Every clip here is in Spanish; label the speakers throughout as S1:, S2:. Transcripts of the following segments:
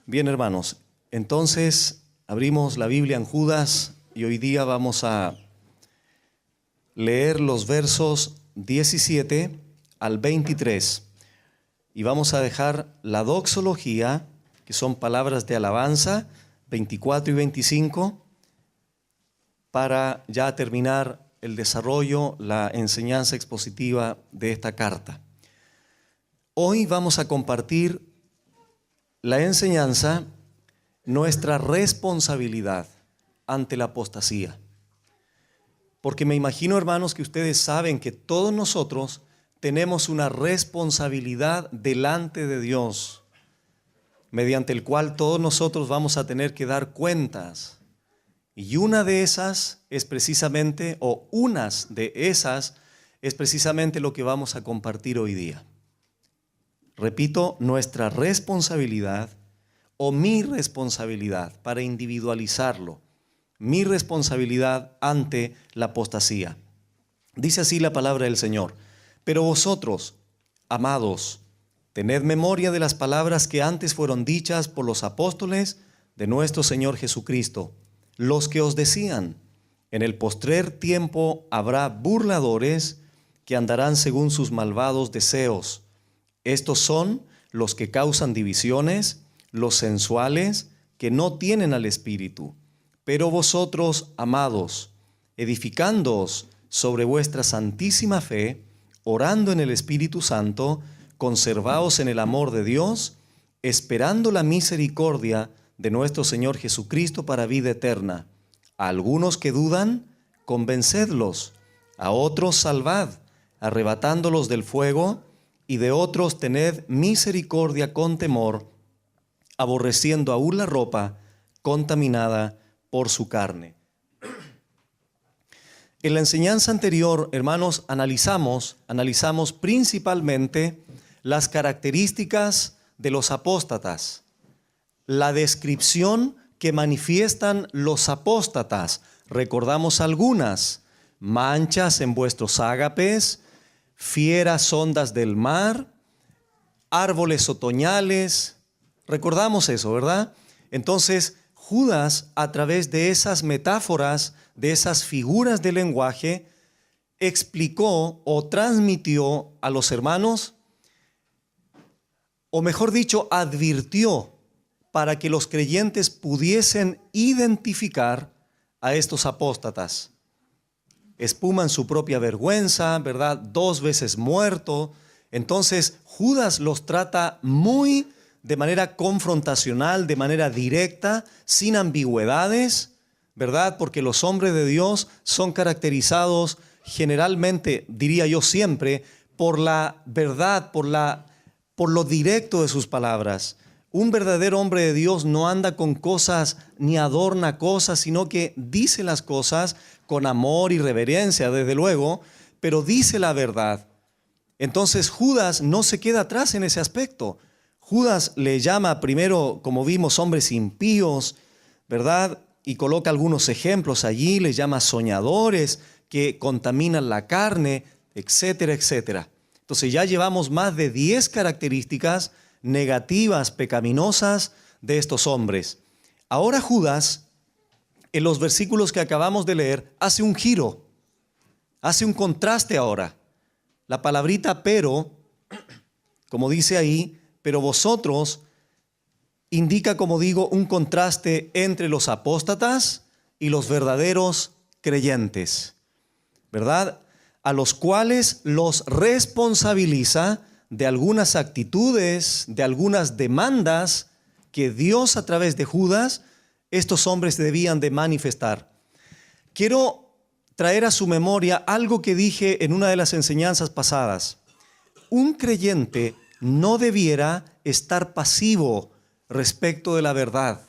S1: Bien, hermanos, entonces abrimos la Biblia en Judas y hoy día vamos a leer los versos 17 al 23 y vamos a dejar la doxología, que son palabras de alabanza, 24 y 25, para ya terminar el desarrollo, la enseñanza expositiva de esta carta. Hoy vamos a compartir la enseñanza, nuestra responsabilidad ante la apostasía. Porque me imagino, hermanos, que ustedes saben que todos nosotros tenemos una responsabilidad delante de Dios, mediante el cual todos nosotros vamos a tener que dar cuentas. Y una de esas es precisamente, o unas de esas es precisamente lo que vamos a compartir hoy día. Repito, nuestra responsabilidad o mi responsabilidad, para individualizarlo, mi responsabilidad ante la apostasía. Dice así la palabra del Señor: pero vosotros, amados, tened memoria de las palabras que antes fueron dichas por los apóstoles de nuestro Señor Jesucristo, los que os decían: en el postrer tiempo habrá burladores que andarán según sus malvados deseos. Estos son los que causan divisiones, los sensuales, que no tienen al Espíritu. Pero vosotros, amados, edificándoos sobre vuestra santísima fe, orando en el Espíritu Santo, conservaos en el amor de Dios, esperando la misericordia de nuestro Señor Jesucristo para vida eterna. A algunos que dudan, convencedlos; a otros salvad, arrebatándolos del fuego; y de otros tened misericordia con temor, aborreciendo aún la ropa contaminada por su carne. En la enseñanza anterior, hermanos, analizamos principalmente las características de los apóstatas, la descripción que manifiestan los apóstatas. Recordamos algunas: manchas en vuestros ágapes, fieras ondas del mar, árboles otoñales. Recordamos eso, ¿verdad? Entonces, Judas, a través de esas metáforas, de esas figuras de lenguaje, explicó o transmitió a los hermanos, o mejor dicho, advirtió para que los creyentes pudiesen identificar a estos apóstatas. Espuman su propia vergüenza, ¿verdad? 2 veces muerto. Entonces, Judas los trata de manera confrontacional, de manera directa, sin ambigüedades, ¿verdad? Porque los hombres de Dios son caracterizados generalmente, diría yo siempre, por la verdad, por lo directo de sus palabras. Un verdadero hombre de Dios no anda con cosas ni adorna cosas, sino que dice las cosas con amor y reverencia, desde luego, pero dice la verdad. Entonces Judas no se queda atrás en ese aspecto. Judas le llama primero, como vimos, hombres impíos, ¿verdad? Y coloca algunos ejemplos allí, les llama soñadores que contaminan la carne, etcétera, etcétera. Entonces ya llevamos más de 10 características negativas, pecaminosas de estos hombres. Ahora Judas, en los versículos que acabamos de leer, hace un giro, hace un contraste ahora. La palabrita pero, como dice ahí, pero vosotros, indica, como digo, un contraste entre los apóstatas y los verdaderos creyentes, ¿verdad? A los cuales los responsabiliza de algunas actitudes, de algunas demandas que Dios, a través de Judas, estos hombres debían de manifestar. Quiero traer a su memoria algo que dije en una de las enseñanzas pasadas. Un creyente no debiera estar pasivo respecto de la verdad.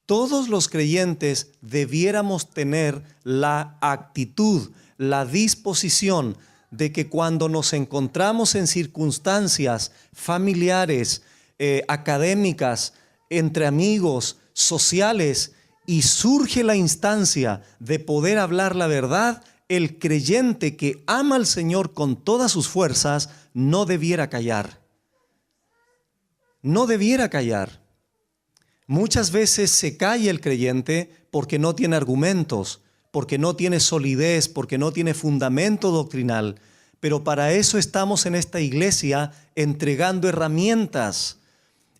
S1: Todos los creyentes debiéramos tener la actitud, la disposición de que cuando nos encontramos en circunstancias familiares, académicas, entre amigos, sociales, y surge la instancia de poder hablar la verdad, el creyente que ama al Señor con todas sus fuerzas no debiera callar. No debiera callar. Muchas veces se cae el creyente porque no tiene argumentos, porque no tiene solidez, porque no tiene fundamento doctrinal. Pero para eso estamos en esta iglesia entregando herramientas,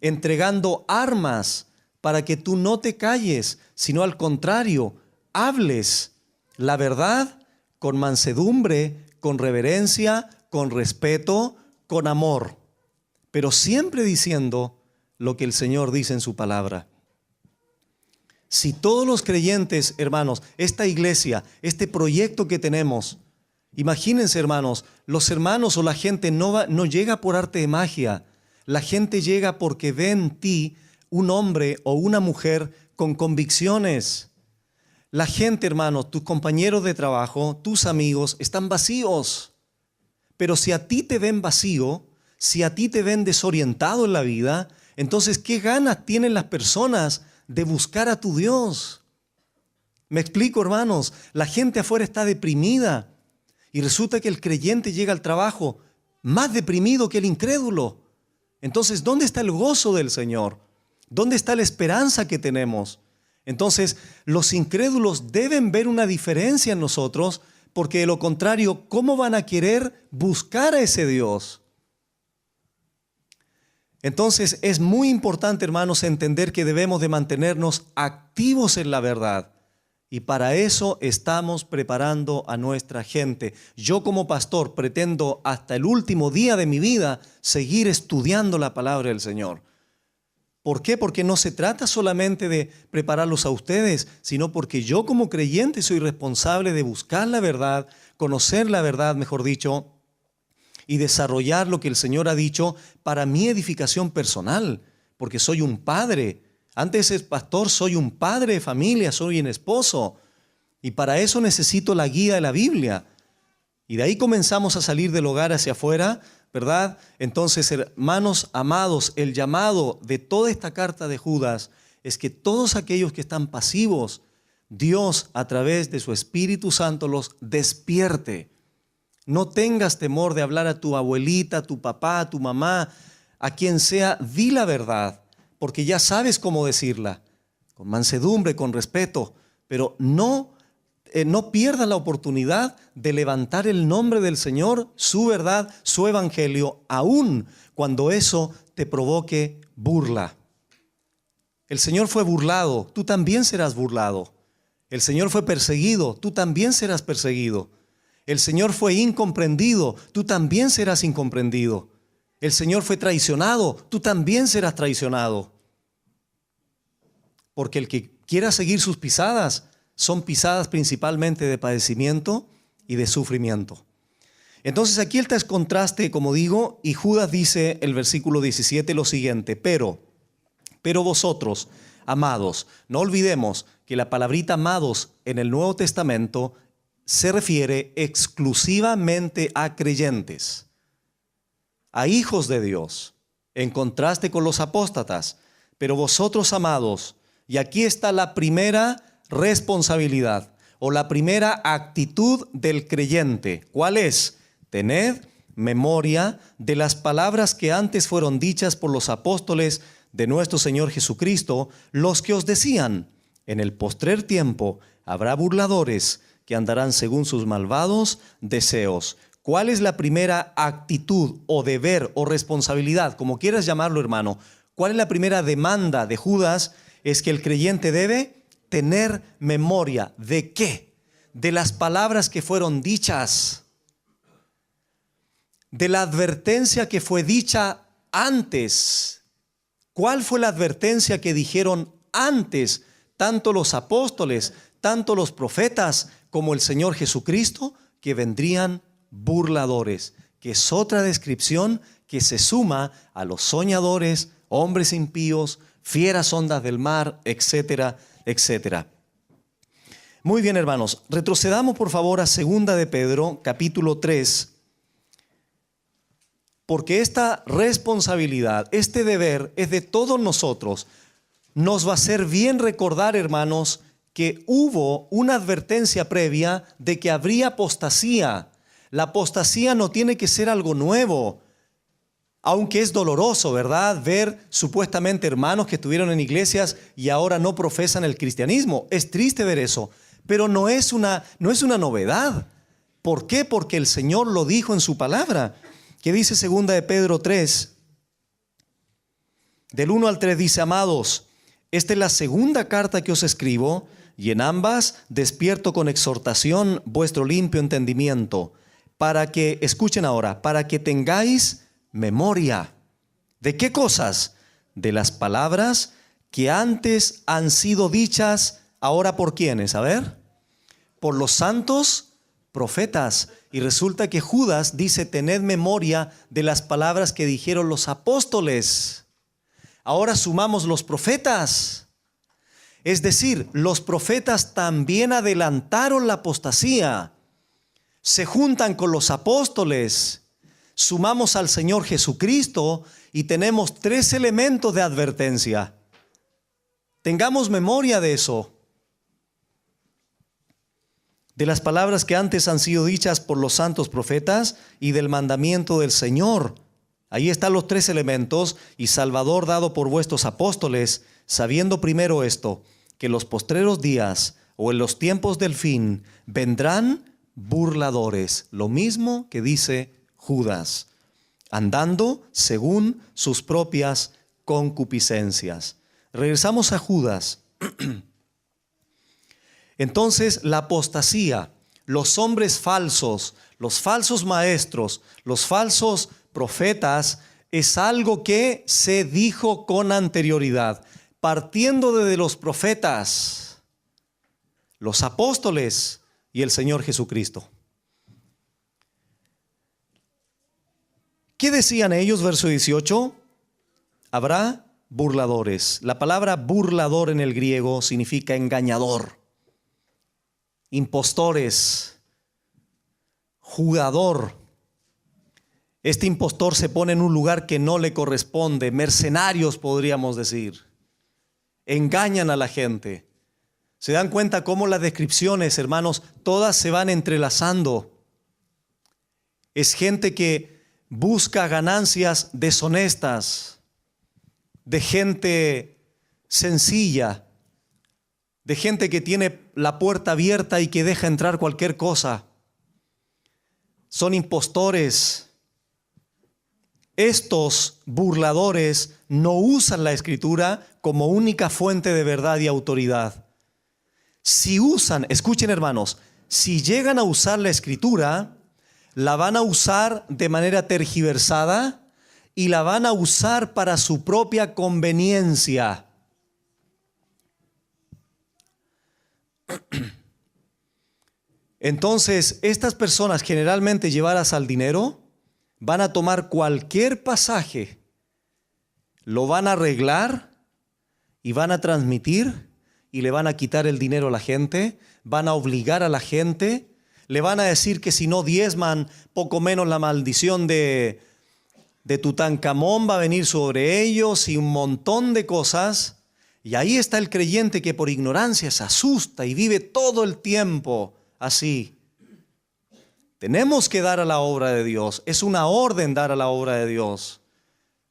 S1: entregando armas para que tú no te calles, sino al contrario, hables la verdad con mansedumbre, con reverencia, con respeto, con amor, pero siempre diciendo lo que el Señor dice en su palabra. Si todos los creyentes, hermanos, esta iglesia, este proyecto que tenemos, imagínense, hermanos, los hermanos o la gente no llega por arte de magia. La gente llega porque ve en ti un hombre o una mujer con convicciones. La gente, hermanos, tus compañeros de trabajo, tus amigos, están vacíos. Pero si a ti te ven vacío, si a ti te ven desorientado en la vida, entonces, ¿qué ganas tienen las personas de buscar a tu Dios? Me explico, hermanos. La gente afuera está deprimida y resulta que el creyente llega al trabajo más deprimido que el incrédulo. Entonces, ¿dónde está el gozo del Señor? ¿Dónde está la esperanza que tenemos? Entonces, los incrédulos deben ver una diferencia en nosotros, porque de lo contrario, ¿cómo van a querer buscar a ese Dios? Entonces, es muy importante, hermanos, entender que debemos de mantenernos activos en la verdad. Y para eso estamos preparando a nuestra gente. Yo como pastor pretendo hasta el último día de mi vida seguir estudiando la palabra del Señor. ¿Por qué? Porque no se trata solamente de prepararlos a ustedes, sino porque yo como creyente soy responsable de buscar la verdad, conocer la verdad, mejor dicho, y desarrollar lo que el Señor ha dicho para mi edificación personal, porque soy un padre. Antes de ser pastor, soy un padre de familia, soy un esposo, y para eso necesito la guía de la Biblia. Y de ahí comenzamos a salir del hogar hacia afuera, ¿verdad? Entonces, hermanos amados, el llamado de toda esta carta de Judas es que todos aquellos que están pasivos, Dios a través de su Espíritu Santo los despierte. No tengas temor de hablar a tu abuelita, a tu papá, a tu mamá, a quien sea, di la verdad, porque ya sabes cómo decirla, con mansedumbre, con respeto, pero no pierdas la oportunidad de levantar el nombre del Señor, su verdad, su evangelio, aun cuando eso te provoque burla. El Señor fue burlado, tú también serás burlado. El Señor fue perseguido, tú también serás perseguido. El Señor fue incomprendido, tú también serás incomprendido. El Señor fue traicionado, tú también serás traicionado. Porque el que quiera seguir sus pisadas, son pisadas principalmente de padecimiento y de sufrimiento. Entonces aquí está el contraste, como digo, y Judas dice el versículo 17 lo siguiente: pero vosotros, amados, no olvidemos que la palabrita amados en el Nuevo Testamento se refiere exclusivamente a creyentes, a hijos de Dios, en contraste con los apóstatas. Pero vosotros, amados, y aquí está la primera responsabilidad o la primera actitud del creyente. ¿Cuál es? Tened memoria de las palabras que antes fueron dichas por los apóstoles de nuestro Señor Jesucristo, los que os decían: en el postrer tiempo habrá burladores que andarán según sus malvados deseos. ¿Cuál es la primera actitud o deber o responsabilidad, como quieras llamarlo, hermano? ¿Cuál es la primera demanda de Judas? Es que el creyente debe tener memoria. ¿De qué? De las palabras que fueron dichas, de la advertencia que fue dicha antes. ¿Cuál fue la advertencia que dijeron antes tanto los apóstoles, tanto los profetas como el Señor Jesucristo? Que vendrían burladores, que es otra descripción que se suma a los soñadores, hombres impíos, fieras ondas del mar, etcétera, etcétera. Muy bien, hermanos, retrocedamos por favor a 2 de Pedro, capítulo 3, porque esta responsabilidad, este deber es de todos nosotros. Nos va a hacer bien recordar, hermanos, que hubo una advertencia previa de que habría apostasía. La apostasía no tiene que ser algo nuevo. Aunque es doloroso, ¿verdad? Ver supuestamente hermanos que estuvieron en iglesias y ahora no profesan el cristianismo. Es triste ver eso, pero no es una novedad. ¿Por qué? Porque el Señor lo dijo en su palabra. ¿Qué dice 2 de Pedro 3? Del 1 al 3 dice: amados, esta es la segunda carta que os escribo, y en ambas despierto con exhortación vuestro limpio entendimiento, para que, escuchen ahora, para que tengáis memoria. ¿De qué cosas? De las palabras que antes han sido dichas, ahora ¿por quiénes? A ver, por los santos profetas. Y resulta que Judas dice: tened memoria de las palabras que dijeron los apóstoles. Ahora sumamos los profetas. Es decir, los profetas también adelantaron la apostasía. Se juntan con los apóstoles. Sumamos al Señor Jesucristo y tenemos 3 elementos de advertencia. Tengamos memoria de eso. De las palabras que antes han sido dichas por los santos profetas y del mandamiento del Señor. Ahí están los 3 elementos: y Salvador dado por vuestros apóstoles, sabiendo primero esto, que en los postreros días o en los tiempos del fin vendrán burladores. Lo mismo que dice Judas, andando según sus propias concupiscencias. Regresamos a Judas. Entonces, la apostasía, los hombres falsos, los falsos maestros, los falsos profetas, es algo que se dijo con anterioridad, partiendo desde los profetas, los apóstoles y el Señor Jesucristo. ¿Qué decían ellos? Verso 18. Habrá burladores. La palabra burlador en el griego significa engañador, impostores, jugador. Este impostor se pone en un lugar que no le corresponde. Mercenarios, podríamos decir. Engañan a la gente. ¿Se dan cuenta cómo las descripciones, hermanos, todas se van entrelazando? Es gente que busca ganancias deshonestas, de gente sencilla, de gente que tiene la puerta abierta y que deja entrar cualquier cosa. Son impostores. Estos burladores no usan la Escritura como única fuente de verdad y autoridad. Si usan, escuchen hermanos, si llegan a usar la Escritura, la van a usar de manera tergiversada y la van a usar para su propia conveniencia. Entonces, estas personas generalmente llevadas al dinero van a tomar cualquier pasaje, lo van a arreglar y van a transmitir y le van a quitar el dinero a la gente, van a obligar a la gente, le van a decir que si no diezman, poco menos la maldición de Tutankamón va a venir sobre ellos y un montón de cosas. Y ahí está el creyente que por ignorancia se asusta y vive todo el tiempo así. Tenemos que dar a la obra de Dios. Es una orden dar a la obra de Dios.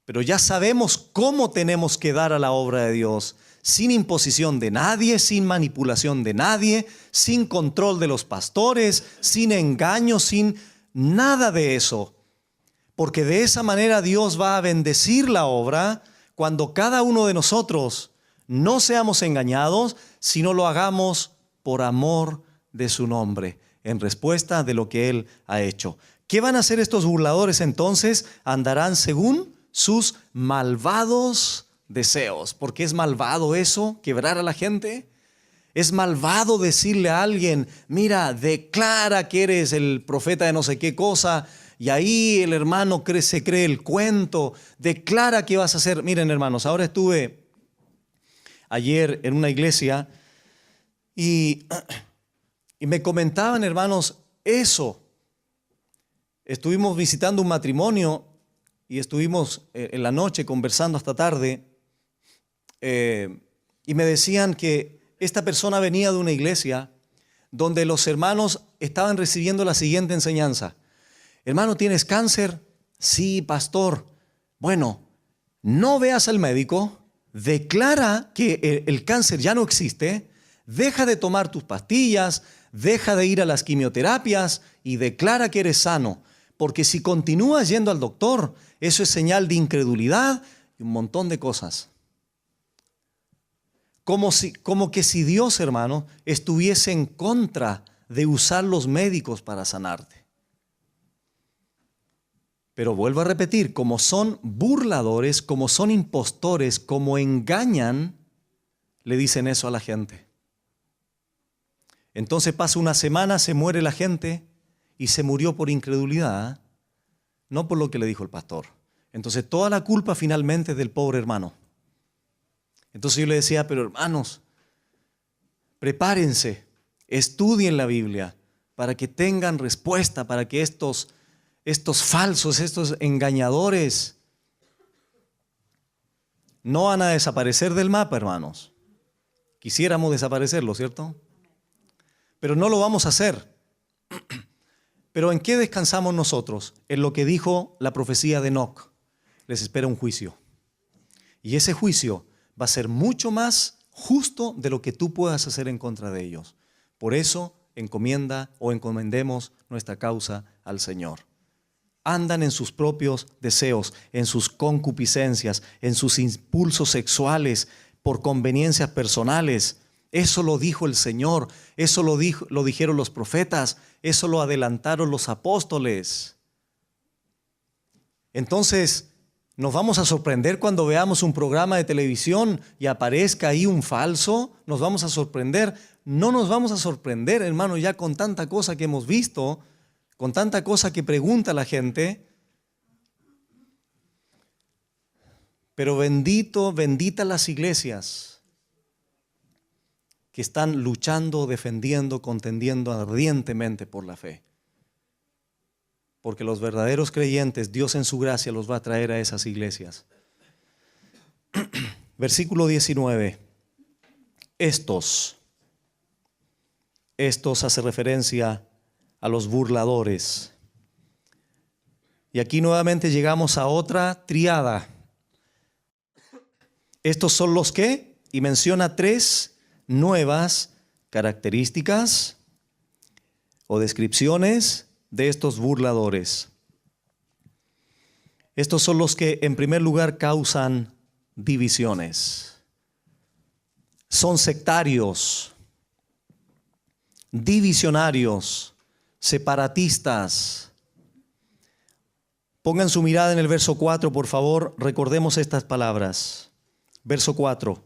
S1: Pero ya sabemos cómo tenemos que dar a la obra de Dios. Sin imposición de nadie, sin manipulación de nadie, sin control de los pastores, sin engaño, sin nada de eso. Porque de esa manera Dios va a bendecir la obra cuando cada uno de nosotros no seamos engañados, sino lo hagamos por amor de su nombre, en respuesta de lo que Él ha hecho. ¿Qué van a hacer estos burladores entonces? Andarán según sus malvados deseos. ¿Por qué es malvado eso? ¿Quebrar a la gente? Es malvado decirle a alguien: mira, declara que eres el profeta de no sé qué cosa, y ahí el hermano se cree el cuento. Declara que vas a hacer. Miren, hermanos, ahora estuve ayer en una iglesia y me comentaban, hermanos, eso. Estuvimos visitando un matrimonio y estuvimos en la noche conversando hasta tarde, y me decían que esta persona venía de una iglesia donde los hermanos estaban recibiendo la siguiente enseñanza: hermano, ¿tienes cáncer? Sí, pastor. Bueno, no veas al médico, declara que el cáncer ya no existe, deja de tomar tus pastillas, deja de ir a las quimioterapias y declara que eres sano. Porque si continúas yendo al doctor, eso es señal de incredulidad y un montón de cosas. Como que si Dios, hermano, estuviese en contra de usar los médicos para sanarte. Pero vuelvo a repetir, como son burladores, como son impostores, como engañan, le dicen eso a la gente. Entonces pasa una semana, se muere la gente y se murió por incredulidad, no por lo que le dijo el pastor. Entonces toda la culpa finalmente es del pobre hermano. Entonces yo le decía, pero hermanos, prepárense, estudien la Biblia para que tengan respuesta, para que estos falsos, estos engañadores no van a desaparecer del mapa, hermanos. Quisiéramos desaparecerlo, ¿cierto? Pero no lo vamos a hacer. Pero ¿en qué descansamos nosotros? En lo que dijo la profecía de Enoc. Les espera un juicio. Y ese juicio va a ser mucho más justo de lo que tú puedas hacer en contra de ellos. Por eso encomendemos nuestra causa al Señor. Andan en sus propios deseos, en sus concupiscencias, en sus impulsos sexuales, por conveniencias personales. Eso lo dijo el Señor, eso lo dijeron los profetas, eso lo adelantaron los apóstoles. Entonces, ¿nos vamos a sorprender cuando veamos un programa de televisión y aparezca ahí un falso? ¿Nos vamos a sorprender? No nos vamos a sorprender, hermano, ya con tanta cosa que hemos visto, con tanta cosa que pregunta la gente. Pero benditas las iglesias que están luchando, defendiendo, contendiendo ardientemente por la fe. Porque los verdaderos creyentes, Dios en su gracia los va a traer a esas iglesias. Versículo 19. Estos hace referencia a los burladores. Y aquí nuevamente llegamos a otra triada. Estos son los que, y menciona 3 nuevas características o descripciones de estos burladores. Estos son los que en primer lugar causan divisiones. Son sectarios, divisionarios, separatistas. Pongan su mirada en el verso 4, por favor, recordemos estas palabras. Verso 4.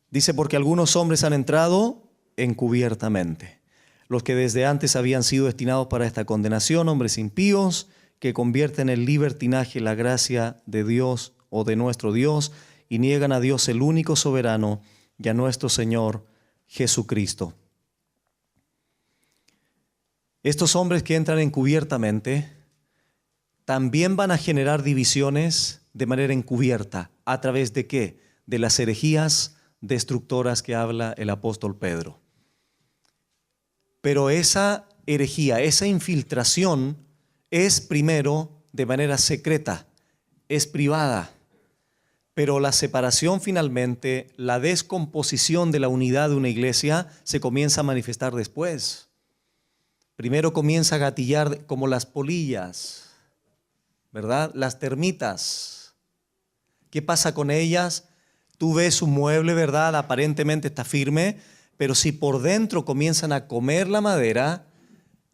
S1: Dice, porque algunos hombres han entrado encubiertamente, los que desde antes habían sido destinados para esta condenación, hombres impíos, que convierten en libertinaje la gracia de Dios o de nuestro Dios y niegan a Dios el único soberano y a nuestro Señor Jesucristo. Estos hombres que entran encubiertamente también van a generar divisiones de manera encubierta. ¿A través de qué? De las herejías destructoras que habla el apóstol Pedro. Pero esa herejía, esa infiltración es primero de manera secreta, es privada. Pero la separación finalmente, la descomposición de la unidad de una iglesia se comienza a manifestar después. Primero comienza a gatillar como las polillas, ¿verdad? Las termitas. ¿Qué pasa con ellas? Tú ves un mueble, ¿verdad? Aparentemente está firme, pero si por dentro comienzan a comer la madera,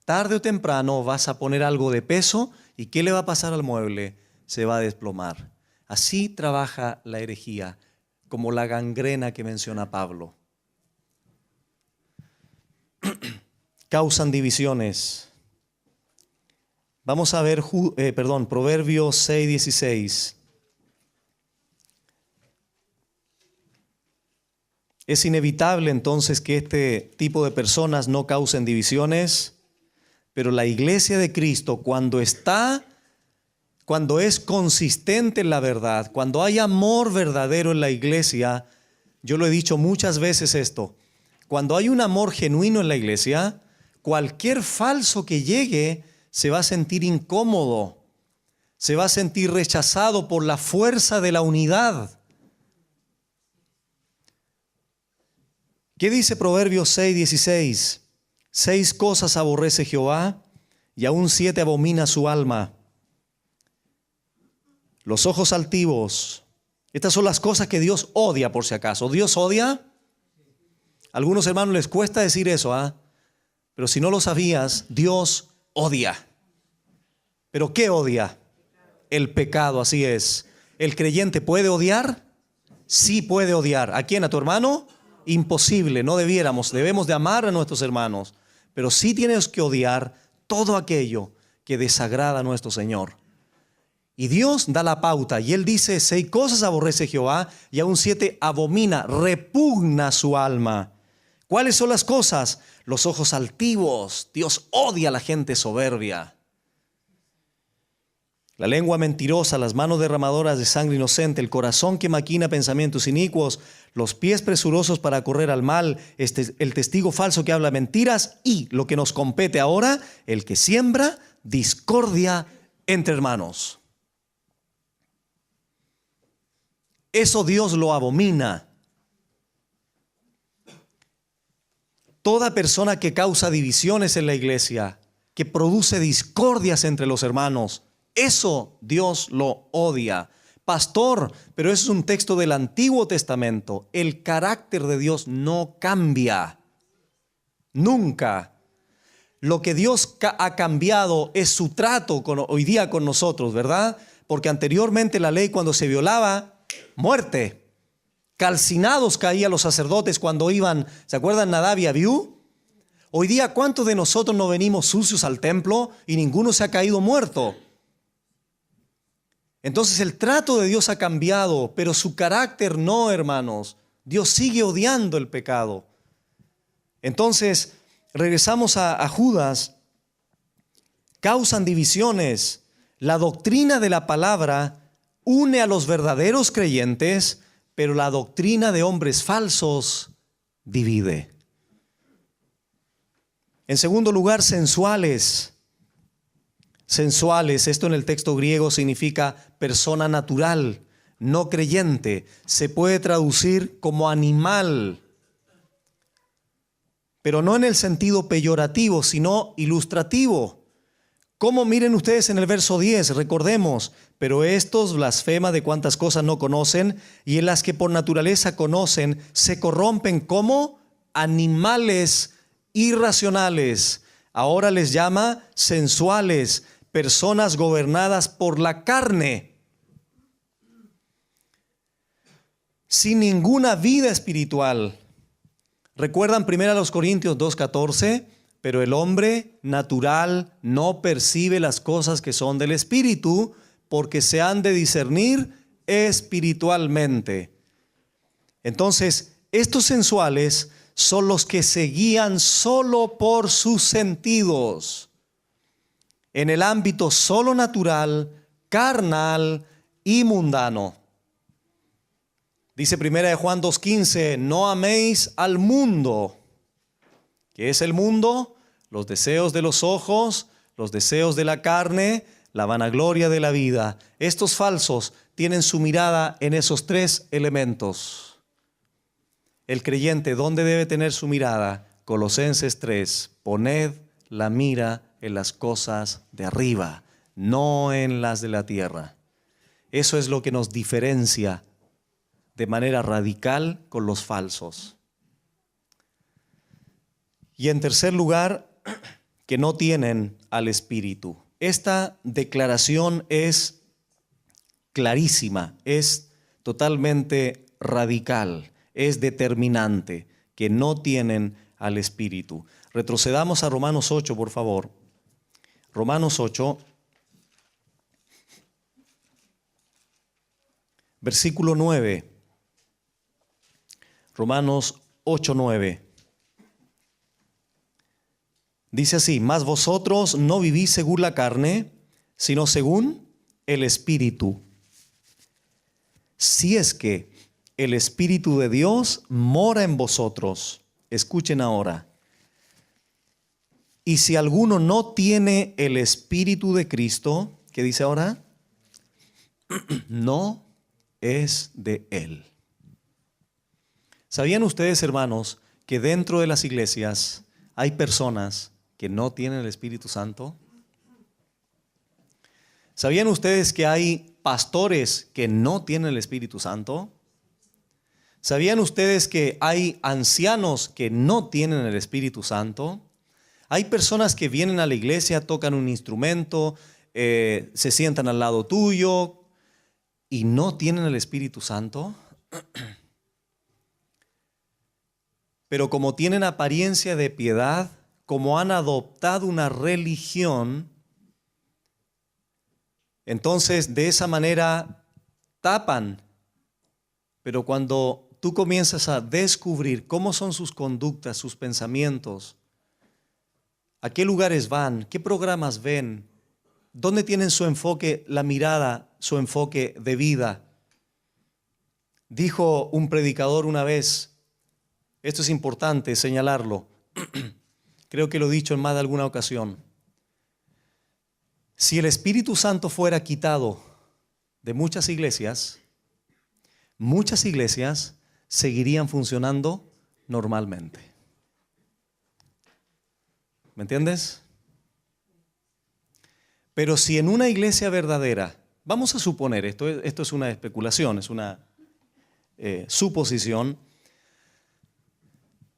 S1: tarde o temprano vas a poner algo de peso y ¿qué le va a pasar al mueble? Se va a desplomar. Así trabaja la herejía, como la gangrena que menciona Pablo. Causan divisiones. Vamos a ver, Proverbios 6:16. Es inevitable entonces que este tipo de personas no causen divisiones, pero la iglesia de Cristo cuando es consistente en la verdad, cuando hay amor verdadero en la iglesia, Yo lo he dicho muchas veces esto. Cuando hay un amor genuino en la iglesia, cualquier falso que llegue se va a sentir incómodo, se va a sentir rechazado por la fuerza de la unidad. ¿Qué dice Proverbios 6:16? 6 cosas aborrece Jehová y aún 7 abomina su alma. Los ojos altivos. Estas son las cosas que Dios odia, por si acaso. ¿Dios odia? A algunos hermanos les cuesta decir eso, pero si no lo sabías, Dios odia. ¿Pero qué odia? El pecado, así es. ¿El creyente puede odiar? Sí puede odiar. ¿A quién? ¿A tu hermano? Imposible, no debiéramos. Debemos de amar a nuestros hermanos. Pero sí tienes que odiar todo aquello que desagrada a nuestro Señor. Y Dios da la pauta y Él dice: 6 cosas aborrece Jehová y aún 7 abomina, repugna su alma. ¿Cuáles son las cosas? Los ojos altivos. Dios odia a la gente soberbia. La lengua mentirosa, las manos derramadoras de sangre inocente, el corazón que maquina pensamientos inicuos, los pies presurosos para correr al mal, el testigo falso que habla mentiras y, lo que nos compete ahora, el que siembra discordia entre hermanos. Eso Dios lo abomina. Toda persona que causa divisiones en la iglesia, que produce discordias entre los hermanos, eso Dios lo odia. Pastor, pero eso es un texto del Antiguo Testamento. El carácter de Dios no cambia. Nunca. Lo que Dios ha cambiado es su trato hoy día con nosotros, ¿verdad? Porque anteriormente la ley, cuando se violaba, muerte. Calcinados caían los sacerdotes cuando iban, ¿se acuerdan Nadab y Abiú? Hoy día, ¿cuántos de nosotros no venimos sucios al templo y ninguno se ha caído muerto? Entonces el trato de Dios ha cambiado, pero su carácter no, hermanos. Dios sigue odiando el pecado. Entonces, regresamos a Judas. Causan divisiones. La doctrina de la palabra une a los verdaderos creyentes, pero la doctrina de hombres falsos divide. En segundo lugar, sensuales. Sensuales, esto en el texto griego significa persona natural, no creyente. Se puede traducir como animal, pero no en el sentido peyorativo, sino ilustrativo. Como miren ustedes en el verso 10, recordemos: pero estos blasfeman de cuantas cosas no conocen, y en las que por naturaleza conocen, se corrompen como animales irracionales. Ahora les llama sensuales, personas gobernadas por la carne, sin ninguna vida espiritual. ¿Recuerdan 1 Corintios 2:14? Pero el hombre natural no percibe las cosas que son del Espíritu, porque se han de discernir espiritualmente. Entonces, estos sensuales son los que se guían solo por sus sentidos, en el ámbito solo natural, carnal y mundano. Dice 1 Juan 2:15, no améis al mundo. ¿Qué es el mundo? Los deseos de los ojos, los deseos de la carne, la vanagloria de la vida. Estos falsos tienen su mirada en esos 3 elementos. El creyente, ¿dónde debe tener su mirada? Colosenses 3, poned la mira en las cosas de arriba, no en las de la tierra. Eso es lo que nos diferencia de manera radical con los falsos. Y en tercer lugar, que no tienen al Espíritu. Esta declaración es clarísima, es totalmente radical, es determinante, que no tienen al Espíritu. Retrocedamos a Romanos 8, por favor. Romanos 8, versículo 9. Romanos 8, 9. Dice así: mas vosotros no vivís según la carne, sino según el Espíritu. Si es que el Espíritu de Dios mora en vosotros. Escuchen ahora. Y si alguno no tiene el Espíritu de Cristo, ¿qué dice ahora? No es de Él. ¿Sabían ustedes, hermanos, que dentro de las iglesias hay personas que no tienen el Espíritu Santo? ¿Sabían ustedes que hay pastores que no tienen el Espíritu Santo? ¿Sabían ustedes que hay ancianos que no tienen el Espíritu Santo? Hay personas que vienen a la iglesia, tocan un instrumento, se sientan al lado tuyo y no tienen el Espíritu Santo. Pero como tienen apariencia de piedad, como han adoptado una religión, entonces de esa manera tapan. Pero cuando tú comienzas a descubrir cómo son sus conductas, sus pensamientos, a qué lugares van, qué programas ven, dónde tienen su enfoque, la mirada, su enfoque de vida. Dijo un predicador una vez, esto es importante señalarlo, creo que lo he dicho en más de alguna ocasión. Si el Espíritu Santo fuera quitado de muchas iglesias seguirían funcionando normalmente. ¿Me entiendes? Pero si en una iglesia verdadera, vamos a suponer, esto es una especulación, es una suposición,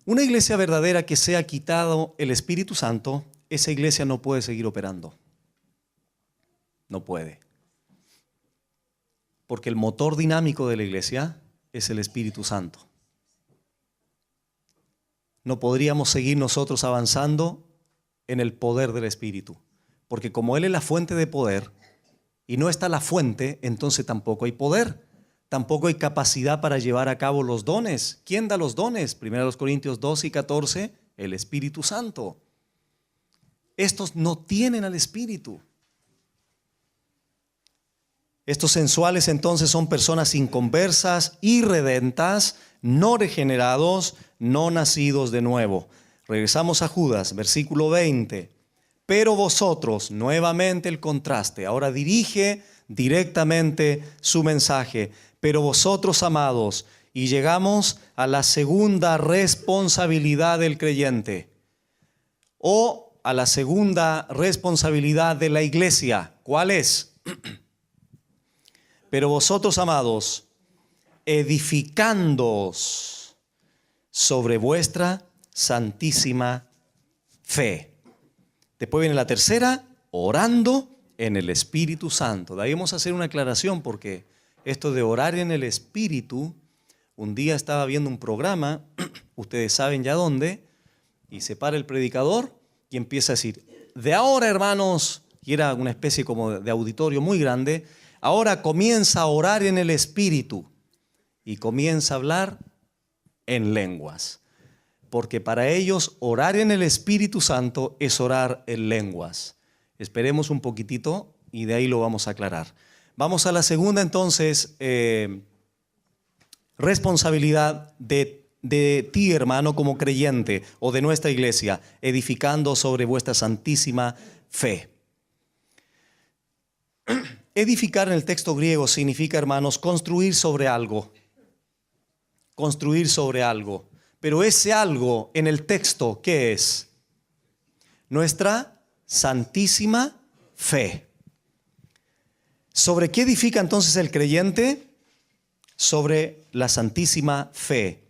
S1: una iglesia verdadera que sea quitado el Espíritu Santo, esa iglesia no puede seguir operando. No puede. Porque el motor dinámico de la iglesia es el Espíritu Santo. No podríamos seguir nosotros avanzando en el poder del Espíritu. Porque como Él es la fuente de poder y no está la fuente, entonces tampoco hay poder. Tampoco hay capacidad para llevar a cabo los dones. ¿Quién da los dones? 1 Corintios 12 y 14, el Espíritu Santo. Estos no tienen al Espíritu. Estos sensuales entonces son personas inconversas, irredentas, no regenerados, no nacidos de nuevo. Regresamos a Judas, versículo 20. Pero vosotros, nuevamente el contraste, ahora dirige directamente su mensaje. Pero vosotros, amados, y llegamos a la segunda responsabilidad del creyente, o a la segunda responsabilidad de la iglesia. ¿Cuál es? Pero vosotros, amados, edificándoos sobre vuestra santísima fe. Después viene la tercera, orando en el Espíritu Santo. Debemos hacer una aclaración porque esto de orar en el Espíritu, un día estaba viendo un programa, ustedes saben ya dónde, y se para el predicador y empieza a decir, de ahora, hermanos, y era una especie como de auditorio muy grande, ahora comienza a orar en el Espíritu y comienza a hablar en lenguas. Porque para ellos orar en el Espíritu Santo es orar en lenguas. Esperemos un poquitito y de ahí lo vamos a aclarar. Vamos a la segunda entonces, responsabilidad de ti, hermano, como creyente o de nuestra iglesia, edificando sobre vuestra santísima fe. Edificar en el texto griego significa, hermanos, construir sobre algo. Construir sobre algo. Pero ese algo en el texto, ¿qué es? Nuestra santísima fe. ¿Sobre qué edifica entonces el creyente? Sobre la santísima fe.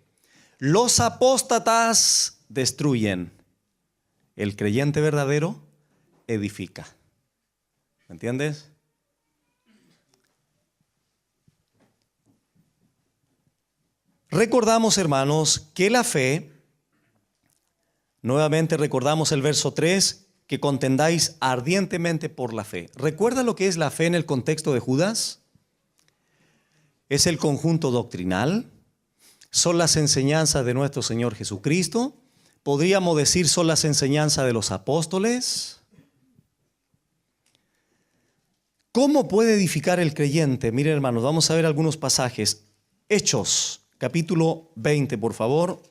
S1: Los apóstatas destruyen. El creyente verdadero edifica. ¿Me entiendes? Recordamos, hermanos, que la fe, nuevamente recordamos el verso 3, que contendáis ardientemente por la fe. ¿Recuerda lo que es la fe en el contexto de Judas? Es el conjunto doctrinal, son las enseñanzas de nuestro Señor Jesucristo, podríamos decir son las enseñanzas de los apóstoles. ¿Cómo puede edificar el creyente? Miren, hermanos, vamos a ver algunos pasajes. Hechos, capítulo 20, por favor.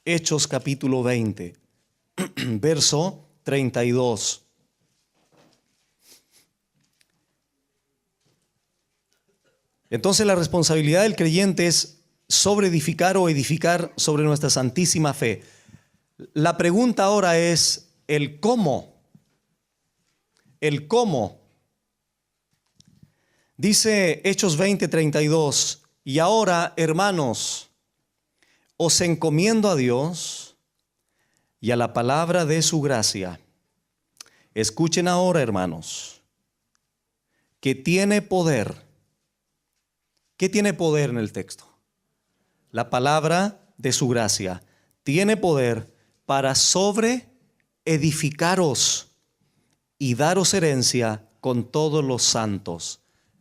S1: Hechos, capítulo 20, verso 32. Entonces la responsabilidad del creyente es sobre edificar o edificar sobre nuestra santísima fe. La pregunta ahora es el cómo. El cómo. Dice Hechos 20:32, y ahora, hermanos, os encomiendo a Dios y a la palabra de su gracia. Escuchen ahora, hermanos, que tiene poder. ¿Qué tiene poder en el texto? La palabra de su gracia. Tiene poder para sobre edificaros y daros herencia con todos los santos.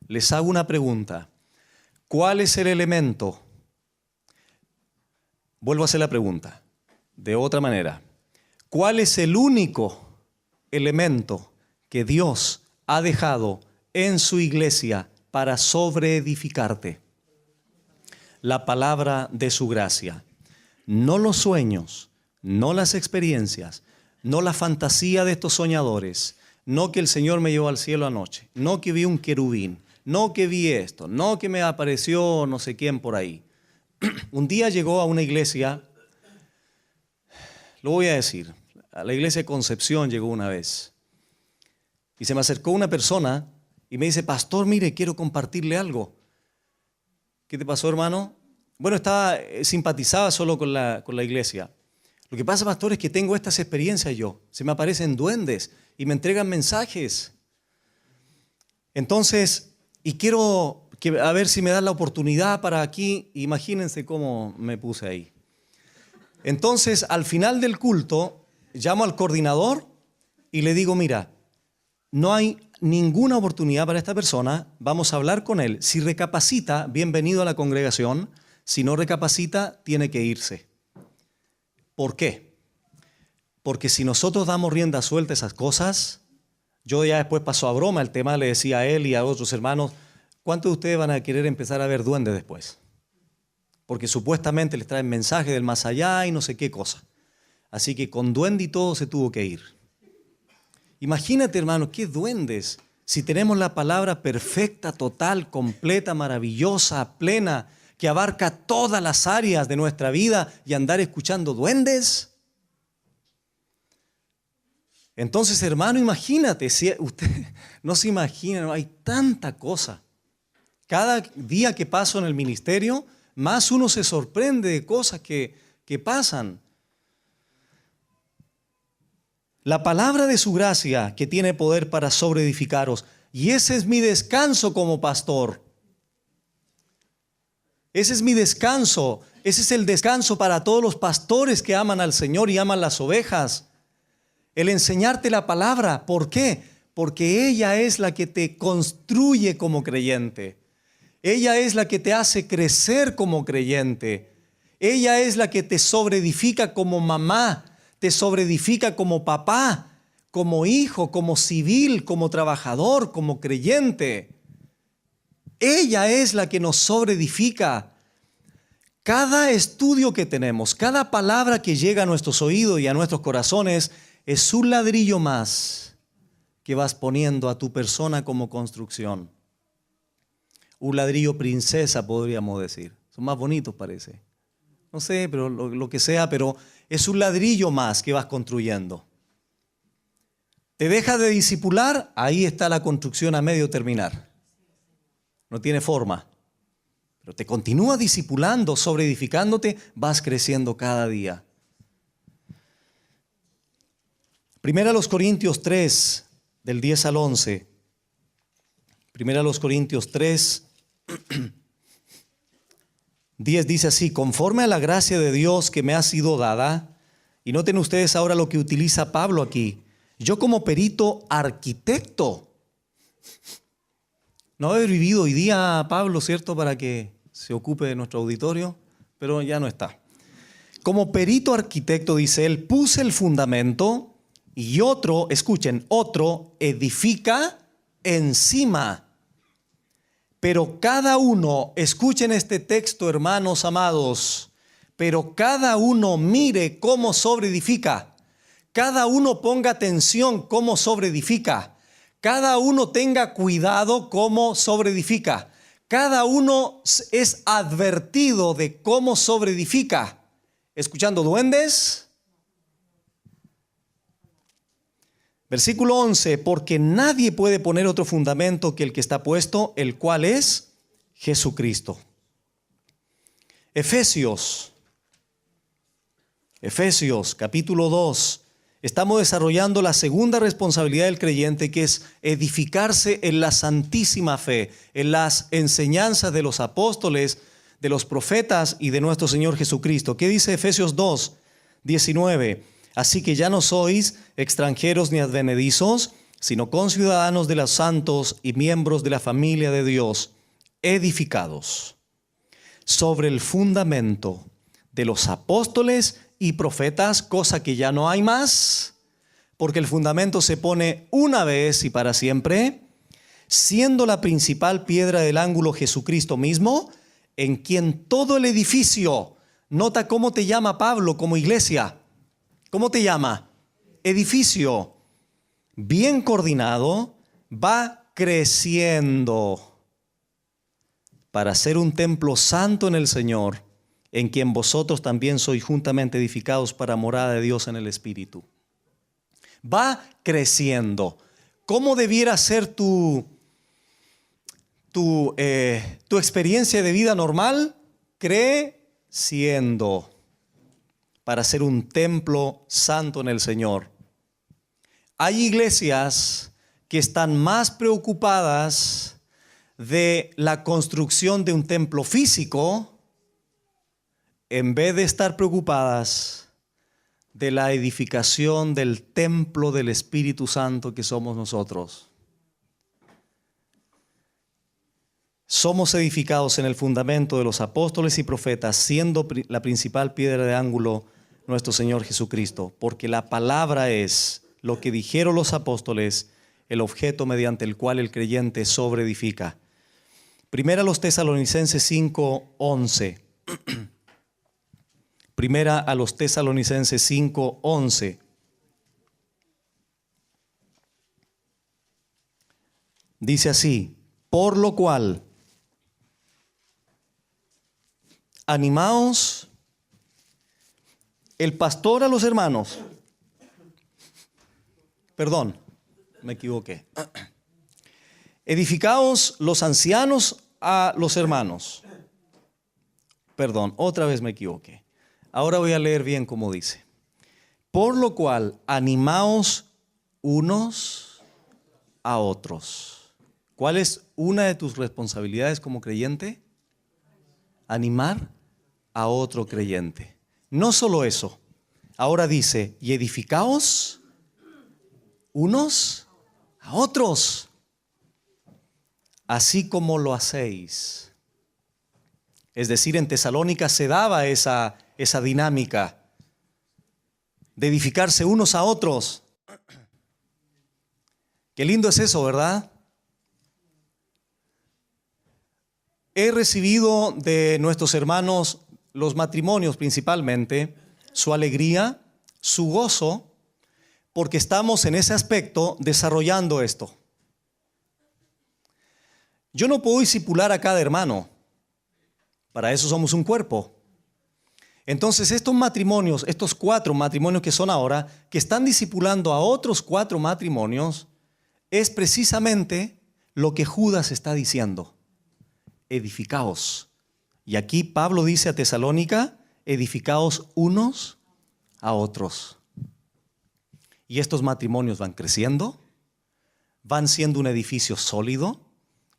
S1: Les hago una pregunta. ¿Cuál es el elemento? Vuelvo a hacer la pregunta de otra manera. ¿Cuál es el único elemento que Dios ha dejado en su iglesia para sobreedificarte? La palabra de su gracia. No los sueños, no las experiencias, no la fantasía de estos soñadores, no que el Señor me llevó al cielo anoche, no que vi un querubín, no que vi esto, no que me apareció no sé quién por ahí. Un día llegó a una iglesia, lo voy a decir, a la iglesia de Concepción llegó una vez, y se me acercó una persona y me dice, pastor, mire, quiero compartirle algo. ¿Qué te pasó, hermano? Bueno, simpatizaba solo con la iglesia. Lo que pasa, pastor, es que tengo estas experiencias yo. Se me aparecen duendes y me entregan mensajes. Entonces, y quiero a ver si me dan la oportunidad para aquí. Imagínense cómo me puse ahí. Entonces, al final del culto, llamo al coordinador y le digo, mira, no hay ninguna oportunidad para esta persona, vamos a hablar con él. Si recapacita, bienvenido a la congregación. Si no recapacita, tiene que irse. ¿Por qué? Porque si nosotros damos rienda suelta a esas cosas, yo ya después pasó a broma el tema, le decía a él y a otros hermanos, ¿cuántos de ustedes van a querer empezar a ver duendes después? Porque supuestamente les traen mensajes del más allá y no sé qué cosa. Así que con duende y todo se tuvo que ir. Imagínate, hermano, qué duendes. Si tenemos la palabra perfecta, total, completa, maravillosa, plena, que abarca todas las áreas de nuestra vida y andar escuchando duendes. Entonces, hermano, imagínate, si usted no se imagina, no, hay tanta cosa. Cada día que paso en el ministerio, más uno se sorprende de cosas que pasan. La palabra de su gracia que tiene poder para sobreedificaros. Y ese es mi descanso como pastor. Ese es mi descanso. Ese es el descanso para todos los pastores que aman al Señor y aman las ovejas. El enseñarte la palabra. ¿Por qué? Porque ella es la que te construye como creyente. Ella es la que te hace crecer como creyente. Ella es la que te sobreedifica como mamá. Te sobreedifica como papá, como hijo, como civil, como trabajador, como creyente. Ella es la que nos sobreedifica. Cada estudio que tenemos, cada palabra que llega a nuestros oídos y a nuestros corazones es un ladrillo más que vas poniendo a tu persona como construcción. Un ladrillo princesa, podríamos decir. Son más bonitos, parece. No sé, pero lo que sea, pero es un ladrillo más que vas construyendo. ¿Te dejas de discipular? Ahí está la construcción a medio terminar. No tiene forma. Pero te continúa discipulando, sobreedificándote, vas creciendo cada día. Primera a los Corintios 3, del 10 al 11. Primera a los Corintios 3, 10 dice así, conforme a la gracia de Dios que me ha sido dada, y noten ustedes ahora lo que utiliza Pablo aquí, yo como perito arquitecto, no haber vivido hoy día Pablo, ¿cierto?, para que se ocupe de nuestro auditorio, pero ya no está. Como perito arquitecto, dice él, puse el fundamento y otro, escuchen, otro edifica encima. Pero cada uno, escuchen este texto, hermanos amados, pero cada uno mire cómo sobreedifica. Cada uno ponga atención cómo sobreedifica. Cada uno tenga cuidado cómo sobreedifica. Cada uno es advertido de cómo sobreedifica. ¿Escuchando duendes? Versículo 11, porque nadie puede poner otro fundamento que el que está puesto, el cual es Jesucristo. Efesios capítulo 2. Estamos desarrollando la segunda responsabilidad del creyente, que es edificarse en la santísima fe, en las enseñanzas de los apóstoles, de los profetas y de nuestro Señor Jesucristo. ¿Qué dice Efesios 2, 19? Así que ya no sois extranjeros ni advenedizos, sino conciudadanos de los santos y miembros de la familia de Dios, edificados sobre el fundamento de los apóstoles y profetas, cosa que ya no hay más, porque el fundamento se pone una vez y para siempre, siendo la principal piedra del ángulo Jesucristo mismo, en quien todo el edificio, nota cómo te llama Pablo como iglesia, ¿cómo te llama? Edificio, bien coordinado, va creciendo para ser un templo santo en el Señor, en quien vosotros también sois juntamente edificados para morada de Dios en el Espíritu. Va creciendo. ¿Cómo debiera ser tu experiencia de vida normal? Creciendo para ser un templo santo en el Señor. Hay iglesias que están más preocupadas de la construcción de un templo físico en vez de estar preocupadas de la edificación del templo del Espíritu Santo que somos nosotros. Somos edificados en el fundamento de los apóstoles y profetas, siendo la principal piedra de ángulo nuestro Señor Jesucristo, porque la palabra es lo que dijeron los apóstoles, el objeto mediante el cual el creyente sobreedifica. Primera a los Tesalonicenses 5:11. Primera a los Tesalonicenses 5:11. Dice así: por lo cual, animaos. El pastor a los hermanos. Perdón, me equivoqué. Edificaos los ancianos a los hermanos. Perdón, otra vez me equivoqué. Ahora voy a leer bien como dice. Por lo cual, animaos unos a otros. ¿Cuál es una de tus responsabilidades como creyente? Animar a otro creyente. No solo eso. Ahora dice, y edificaos unos a otros, así como lo hacéis. Es decir, en Tesalónica se daba esa dinámica de edificarse unos a otros. Qué lindo es eso, ¿verdad? He recibido de nuestros hermanos, los matrimonios principalmente, su alegría, su gozo, porque estamos en ese aspecto desarrollando esto. Yo no puedo discipular a cada hermano, para eso somos un cuerpo. Entonces estos matrimonios, estos 4 matrimonios que son ahora, que están discipulando a otros 4 matrimonios, es precisamente lo que Judas está diciendo. Edificaos. Y aquí Pablo dice a Tesalónica, edificaos unos a otros. Y estos matrimonios van creciendo, van siendo un edificio sólido,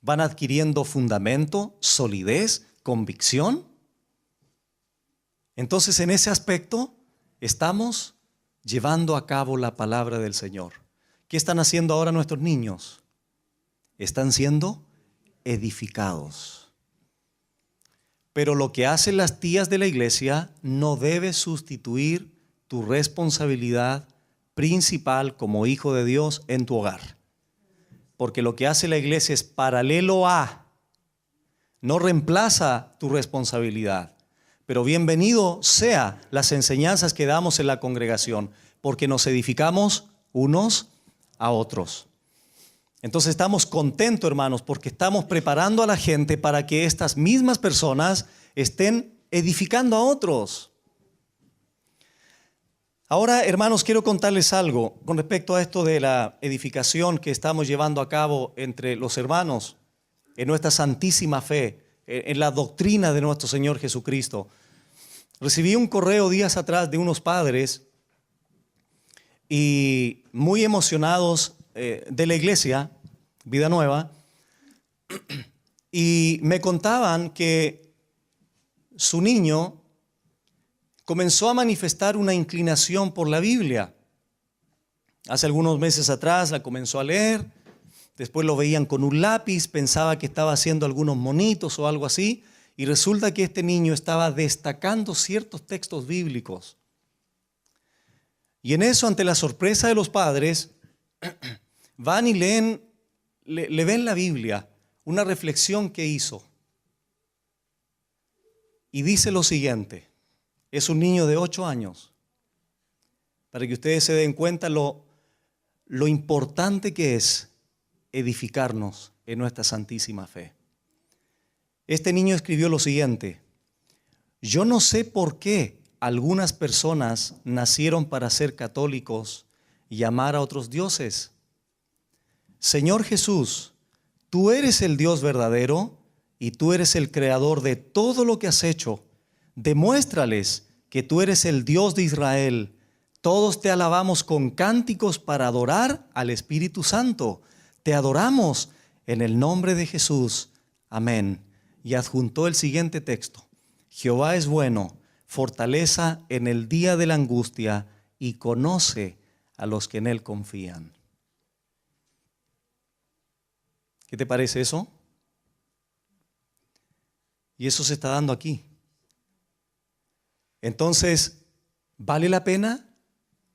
S1: van adquiriendo fundamento, solidez, convicción. Entonces, en ese aspecto, estamos llevando a cabo la palabra del Señor. ¿Qué están haciendo ahora nuestros niños? Están siendo edificados. Pero lo que hacen las tías de la iglesia no debe sustituir tu responsabilidad principal como hijo de Dios en tu hogar. Porque lo que hace la iglesia es paralelo a no reemplaza tu responsabilidad. Pero bienvenido sea las enseñanzas que damos en la congregación, porque nos edificamos unos a otros. Entonces estamos contentos, hermanos, porque estamos preparando a la gente para que estas mismas personas estén edificando a otros. Ahora, hermanos, quiero contarles algo con respecto a esto de la edificación que estamos llevando a cabo entre los hermanos en nuestra santísima fe, en la doctrina de nuestro Señor Jesucristo. Recibí un correo días atrás de unos padres y muy emocionados de la iglesia, Vida Nueva, y me contaban que su niño comenzó a manifestar una inclinación por la Biblia. Hace algunos meses atrás la comenzó a leer, después lo veían con un lápiz, pensaba que estaba haciendo algunos monitos o algo así, y resulta que este niño estaba destacando ciertos textos bíblicos. Y en eso, ante la sorpresa de los padres, van y leen, le ven la Biblia, una reflexión que hizo. Y dice lo siguiente, es un niño de 8 años, para que ustedes se den cuenta lo importante que es edificarnos en nuestra santísima fe. Este niño escribió lo siguiente: yo no sé por qué algunas personas nacieron para ser católicos y amar a otros dioses. Señor Jesús, tú eres el Dios verdadero y tú eres el creador de todo lo que has hecho. Demuéstrales que tú eres el Dios de Israel. Todos te alabamos con cánticos para adorar al Espíritu Santo. Te adoramos en el nombre de Jesús. Amén. Y adjuntó el siguiente texto: Jehová es bueno, fortaleza en el día de la angustia y conoce a los que en él confían. ¿Qué te parece eso? Y eso se está dando aquí. Entonces, ¿vale la pena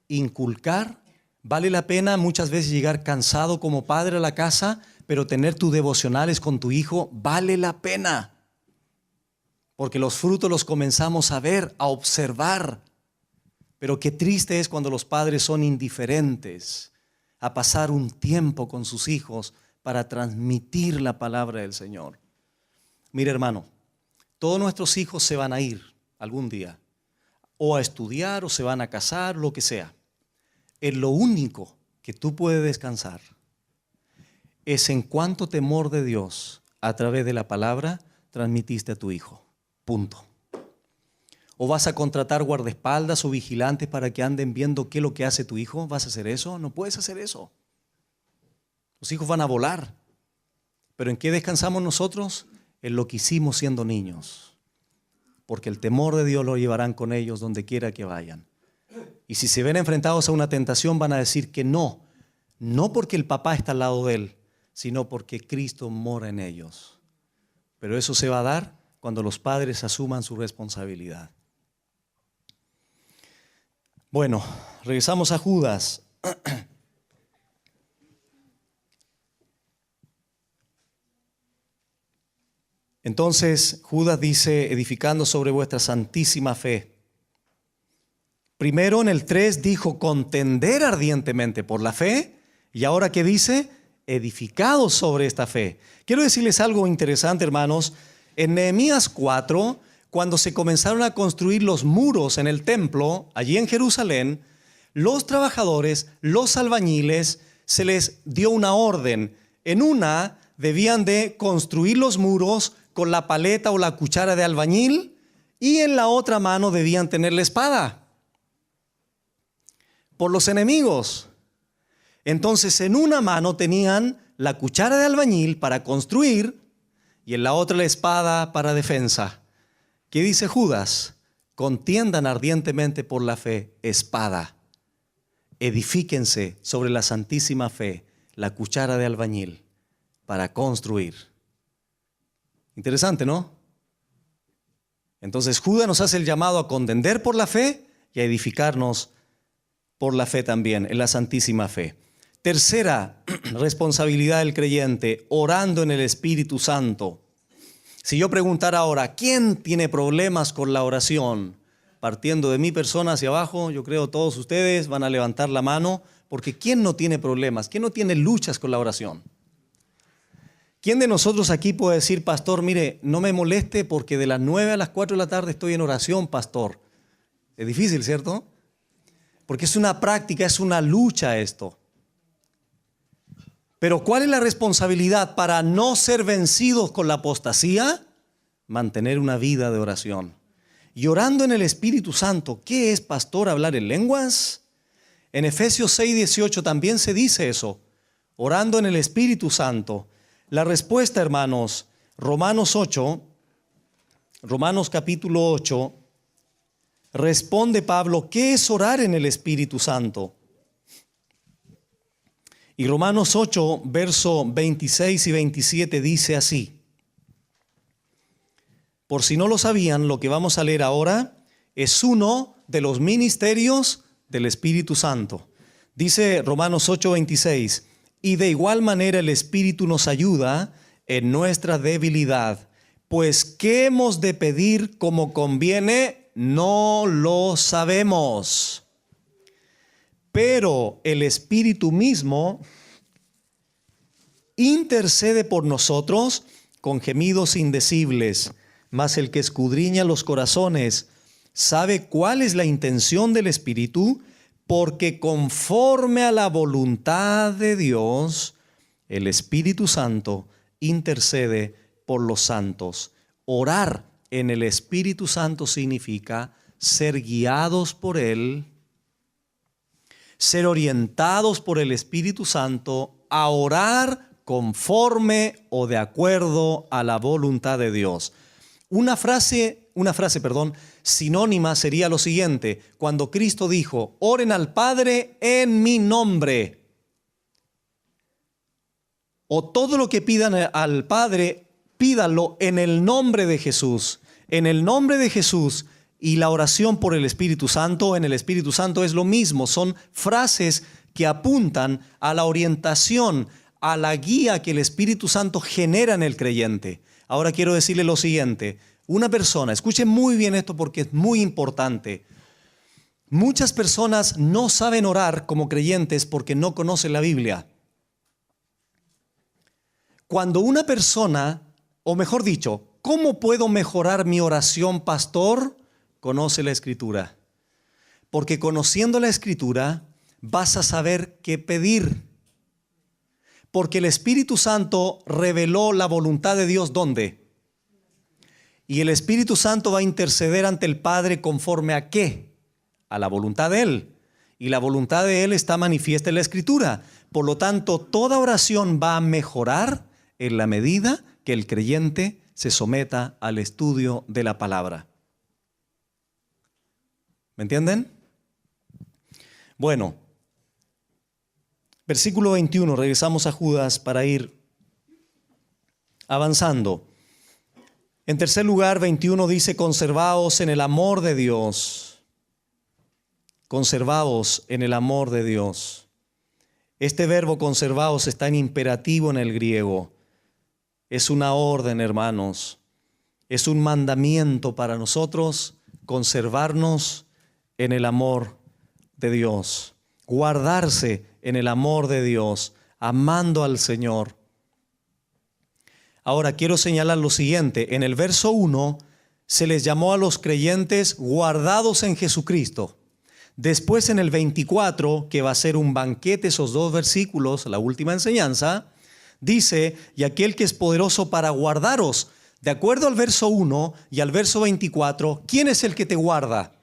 S1: inculcar? ¿Vale la pena muchas veces llegar cansado como padre a la casa, pero tener tus devocionales con tu hijo? Vale la pena. Porque los frutos los comenzamos a ver, a observar. Pero qué triste es cuando los padres son indiferentes a pasar un tiempo con sus hijos para transmitir la palabra del Señor. Mire, hermano, todos nuestros hijos se van a ir algún día, o a estudiar, o se van a casar, lo que sea. En lo único que tú puedes descansar es en cuánto temor de Dios a través de la palabra transmitiste a tu hijo. Punto. ¿O vas a contratar guardaespaldas o vigilantes para que anden viendo qué es lo que hace tu hijo? ¿Vas a hacer eso? No puedes hacer eso. Los hijos van a volar. ¿Pero en qué descansamos nosotros? En lo que hicimos siendo niños. Porque el temor de Dios lo llevarán con ellos donde quiera que vayan. Y si se ven enfrentados a una tentación, van a decir que no. No porque el papá está al lado de él, sino porque Cristo mora en ellos. Pero eso se va a dar cuando los padres asuman su responsabilidad. Bueno, regresamos a Judas. Entonces, Judas dice, edificando sobre vuestra santísima fe. Primero en el 3 dijo, contender ardientemente por la fe. Y ahora, ¿qué dice? Edificados sobre esta fe. Quiero decirles algo interesante, hermanos. En Nehemías 4, cuando se comenzaron a construir los muros en el templo, allí en Jerusalén, los trabajadores, los albañiles, se les dio una orden. En una, debían de construir los muros con la paleta o la cuchara de albañil, y en la otra mano debían tener la espada por los enemigos. Entonces, en una mano tenían la cuchara de albañil para construir, y en la otra la espada para defensa. ¿Qué dice Judas? Contiendan ardientemente por la fe, espada. Edifíquense sobre la santísima fe, la cuchara de albañil, para construir. Interesante, ¿no? Entonces Judas nos hace el llamado a contender por la fe y a edificarnos por la fe también, en la santísima fe. Tercera responsabilidad del creyente, orando en el Espíritu Santo. Si yo preguntara ahora, ¿quién tiene problemas con la oración? Partiendo de mi persona hacia abajo, yo creo todos ustedes van a levantar la mano, porque ¿quién no tiene problemas? ¿Quién no tiene luchas con la oración? ¿Quién de nosotros aquí puede decir, pastor, mire, no me moleste porque de las 9 a las 4 de la tarde estoy en oración, pastor? Es difícil, ¿cierto? Porque es una práctica, es una lucha esto. Pero ¿cuál es la responsabilidad para no ser vencidos con la apostasía? Mantener una vida de oración. Y orando en el Espíritu Santo. ¿Qué es, pastor, hablar en lenguas? En Efesios 6:18 también se dice eso. Orando en el Espíritu Santo. La respuesta, hermanos, Romanos capítulo 8, responde Pablo, ¿qué es orar en el Espíritu Santo? Y Romanos 8, verso 26 y 27 dice así. Por si no lo sabían, lo que vamos a leer ahora es uno de los ministerios del Espíritu Santo. Dice Romanos 8, 26, y de igual manera el Espíritu nos ayuda en nuestra debilidad, pues ¿qué hemos de pedir como conviene? No lo sabemos. Pero el Espíritu mismo intercede por nosotros con gemidos indecibles, mas el que escudriña los corazones sabe cuál es la intención del Espíritu, porque conforme a la voluntad de Dios, el Espíritu Santo intercede por los santos. Orar en el Espíritu Santo significa ser guiados por Él, ser orientados por el Espíritu Santo a orar conforme o de acuerdo a la voluntad de Dios. Una frase, sinónima sería lo siguiente: cuando Cristo dijo, oren al Padre en mi nombre. O todo lo que pidan al Padre, pídanlo en el nombre de Jesús. En el nombre de Jesús. Y la oración por el Espíritu Santo, en el Espíritu Santo es lo mismo. Son frases que apuntan a la orientación, a la guía que el Espíritu Santo genera en el creyente. Ahora quiero decirle lo siguiente. Una persona, escuchen muy bien esto porque es muy importante. Muchas personas no saben orar como creyentes porque no conocen la Biblia. Cuando una persona, o mejor dicho, ¿cómo puedo mejorar mi oración, pastor? Conoce la Escritura. Porque conociendo la Escritura vas a saber qué pedir. Porque el Espíritu Santo reveló la voluntad de Dios, ¿dónde? Y el Espíritu Santo va a interceder ante el Padre conforme a ¿qué? A la voluntad de Él. Y la voluntad de Él está manifiesta en la Escritura. Por lo tanto, toda oración va a mejorar en la medida que el creyente se someta al estudio de la palabra. ¿Me entienden? Bueno, versículo 21, regresamos a Judas para ir avanzando. En tercer lugar, 21 dice, conservaos en el amor de Dios. Conservaos en el amor de Dios. Este verbo conservaos está en imperativo en el griego. Es una orden, hermanos. Es un mandamiento para nosotros conservarnos en el amor de Dios. Guardarse en el amor de Dios, amando al Señor. Ahora quiero señalar lo siguiente. En el verso 1 se les llamó a los creyentes guardados en Jesucristo. Después en el 24, que va a ser un banquete, esos dos versículos, la última enseñanza, dice, y aquel que es poderoso para guardaros. De acuerdo al verso 1 y al verso 24, ¿quién es el que te guarda?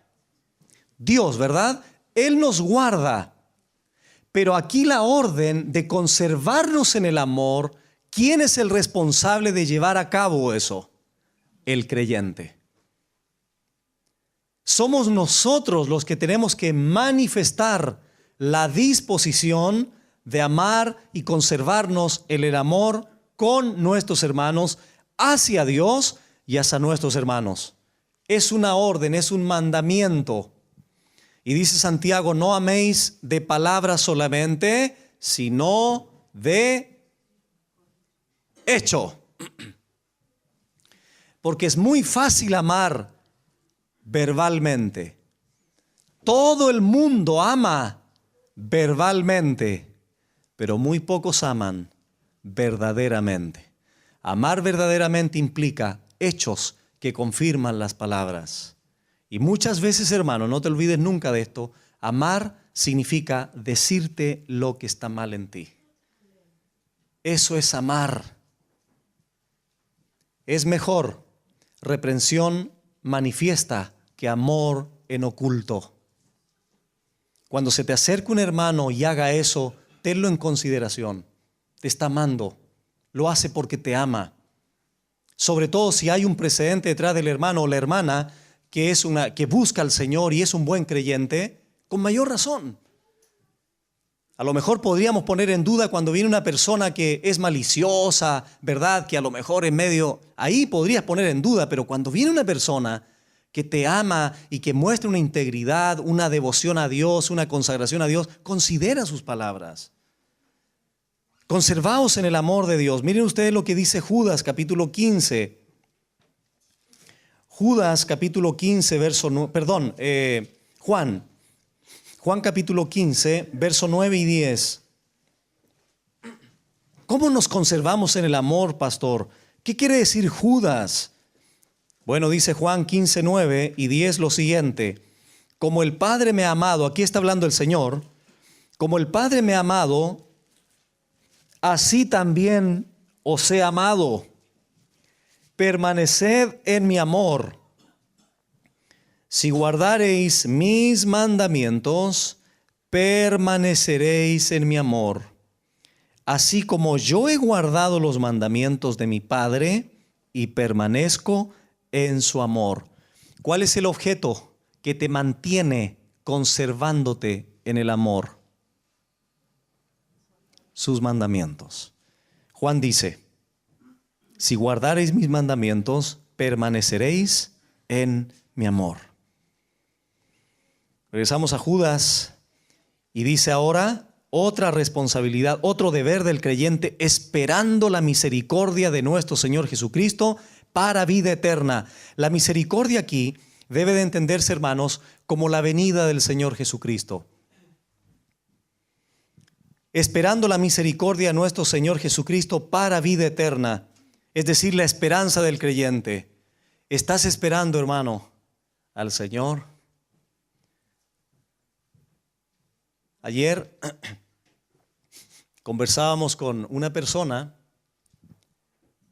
S1: Dios, ¿verdad? Él nos guarda. Pero aquí la orden de conservarnos en el amor, ¿quién es el responsable de llevar a cabo eso? El creyente. Somos nosotros los que tenemos que manifestar la disposición de amar y conservarnos en el amor con nuestros hermanos, hacia Dios y hacia nuestros hermanos. Es una orden, es un mandamiento. Y dice Santiago, no améis de palabra solamente, sino de hecho. Porque es muy fácil amar verbalmente. Todo el mundo ama verbalmente, pero muy pocos aman verdaderamente. Amar verdaderamente implica hechos que confirman las palabras. Y muchas veces, hermano, no te olvides nunca de esto, amar significa decirte lo que está mal en ti. Eso es amar. Es mejor reprensión manifiesta que amor en oculto. Cuando se te acerque un hermano y haga eso, tenlo en consideración. Te está amando, lo hace porque te ama. Sobre todo si hay un precedente detrás del hermano o la hermana que busca al Señor y es un buen creyente, con mayor razón. A lo mejor podríamos poner en duda cuando viene una persona que es maliciosa, ¿verdad? Que a lo mejor en medio, ahí podrías poner en duda, pero cuando viene una persona que te ama y que muestra una integridad, una devoción a Dios, una consagración a Dios, considera sus palabras. Conservaos en el amor de Dios. Miren ustedes lo que dice Judas, capítulo 15. Judas, capítulo 15, Juan capítulo 15, verso 9 y 10. ¿Cómo nos conservamos en el amor, pastor? ¿Qué quiere decir Judas? Bueno, dice Juan 15, 9 y 10 lo siguiente. Como el Padre me ha amado, aquí está hablando el Señor, como el Padre me ha amado, así también os he amado. Permaneced en mi amor. Si guardareis mis mandamientos, permaneceréis en mi amor. Así como yo he guardado los mandamientos de mi Padre y permanezco en su amor. ¿Cuál es el objeto que te mantiene conservándote en el amor? Sus mandamientos. Juan dice, si guardareis mis mandamientos, permaneceréis en mi amor. Regresamos a Judas y dice ahora otra responsabilidad, otro deber del creyente, esperando la misericordia de nuestro Señor Jesucristo para vida eterna. La misericordia aquí debe de entenderse, hermanos, como la venida del Señor Jesucristo. Esperando la misericordia de nuestro Señor Jesucristo para vida eterna, es decir, la esperanza del creyente. ¿Estás esperando, hermano, al Señor? Ayer conversábamos con una persona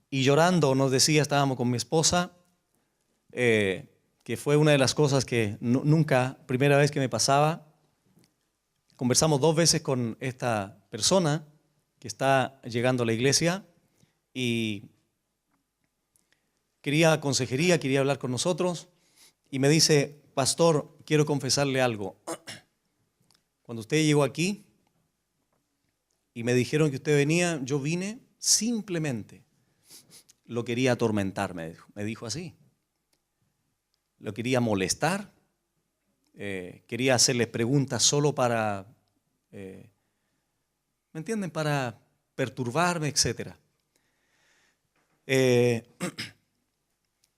S1: y llorando nos decía, estábamos con mi esposa, que fue una de las cosas que nunca, primera vez que me pasaba. Conversamos 2 veces con esta persona que está llegando a la iglesia y quería consejería, quería hablar con nosotros y me dice, pastor, quiero confesarle algo. Cuando usted llegó aquí y me dijeron que usted venía, yo vine simplemente. Lo quería atormentar, me dijo así. Lo quería molestar. Quería hacerles preguntas solo para, ¿me entienden? Para perturbarme, etc.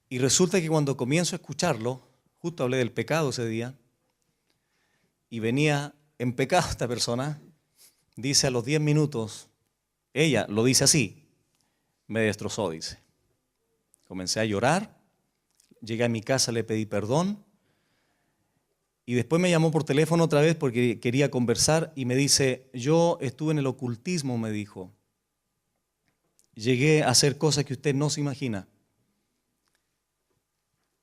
S1: Y resulta que cuando comienzo a escucharlo, justo hablé del pecado ese día, y venía en pecado esta persona, dice a los 10 minutos, ella lo dice así, me destrozó, dice. Comencé a llorar, llegué a mi casa, le pedí perdón, y después me llamó por teléfono otra vez porque quería conversar y me dice, yo estuve en el ocultismo, me dijo. Llegué a hacer cosas que usted no se imagina.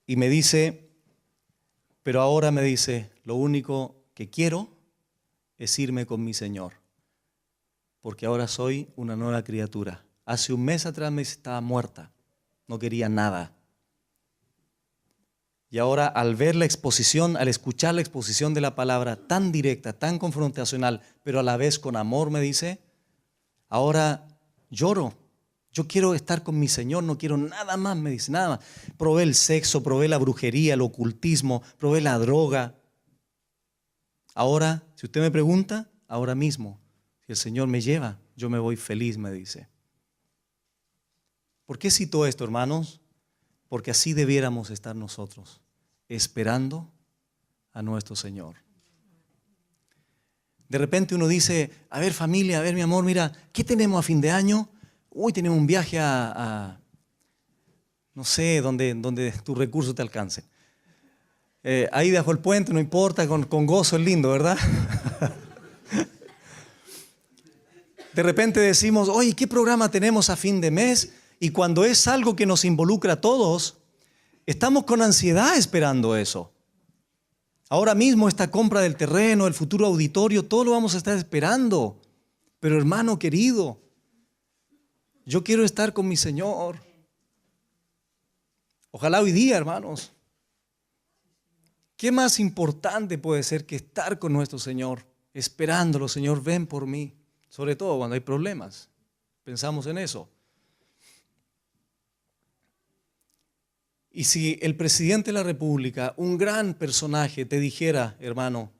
S1: Y me dice, pero ahora me dice, lo único que quiero es irme con mi Señor, porque ahora soy una nueva criatura. Hace un mes atrás me estaba muerta, no quería nada. Y ahora al ver la exposición, al escuchar la exposición de la palabra tan directa, tan confrontacional, pero a la vez con amor, me dice, ahora lloro. Yo quiero estar con mi Señor, no quiero nada más, me dice, nada más. Probé el sexo, probé la brujería, el ocultismo, probé la droga. Ahora, si usted me pregunta, ahora mismo, si el Señor me lleva, yo me voy feliz, me dice. ¿Por qué cito esto, hermanos? porque así debiéramos estar nosotros, esperando a nuestro Señor. De repente uno dice, a ver familia, a ver mi amor, mira, ¿qué tenemos a fin de año? Uy, tenemos un viaje no sé, donde tus recursos te alcancen. Ahí bajo el puente, no importa, con gozo es lindo, ¿verdad? De repente decimos, oye, ¿qué programa tenemos a fin de mes? Y cuando es algo que nos involucra a todos, estamos con ansiedad esperando eso. Ahora mismo esta compra del terreno, el futuro auditorio, todo lo vamos a estar esperando. Pero hermano querido, yo quiero estar con mi Señor. Ojalá hoy día, hermanos. ¿Qué más importante puede ser que estar con nuestro Señor? Esperándolo, Señor, ven por mí. Sobre todo cuando hay problemas. Pensamos en eso. Y si el presidente de la República, un gran personaje, te dijera, hermano,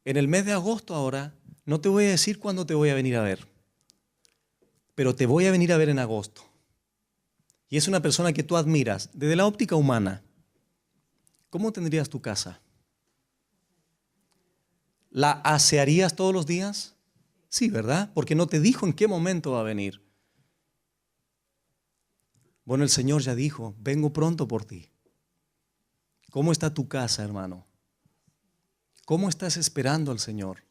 S1: en el mes de agosto ahora, no te voy a decir cuándo te voy a venir a ver, pero te voy a venir a ver en agosto. Y es una persona que tú admiras, desde la óptica humana. ¿Cómo tendrías tu casa? ¿La asearías todos los días? Sí, ¿verdad? Porque no te dijo en qué momento va a venir. Bueno, el Señor ya dijo, vengo pronto por ti. ¿Cómo está tu casa, hermano? ¿Cómo estás esperando al Señor?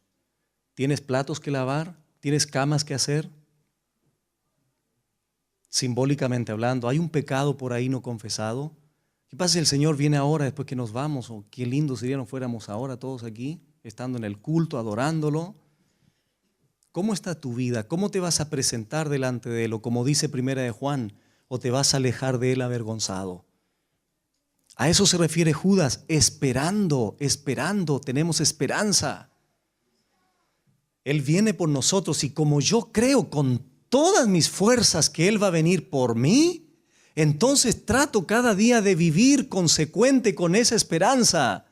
S1: ¿Tienes platos que lavar? ¿Tienes camas que hacer? Simbólicamente hablando, ¿hay un pecado por ahí no confesado? ¿Qué pasa si el Señor viene ahora después que nos vamos? O qué lindo sería nos fuéramos ahora todos aquí, estando en el culto, adorándolo. ¿Cómo está tu vida? ¿Cómo te vas a presentar delante de Él? O como dice Primera de Juan, ¿o te vas a alejar de Él avergonzado? A eso se refiere Judas, esperando, tenemos esperanza. Él viene por nosotros y como yo creo con todas mis fuerzas que Él va a venir por mí, entonces trato cada día de vivir consecuente con esa esperanza.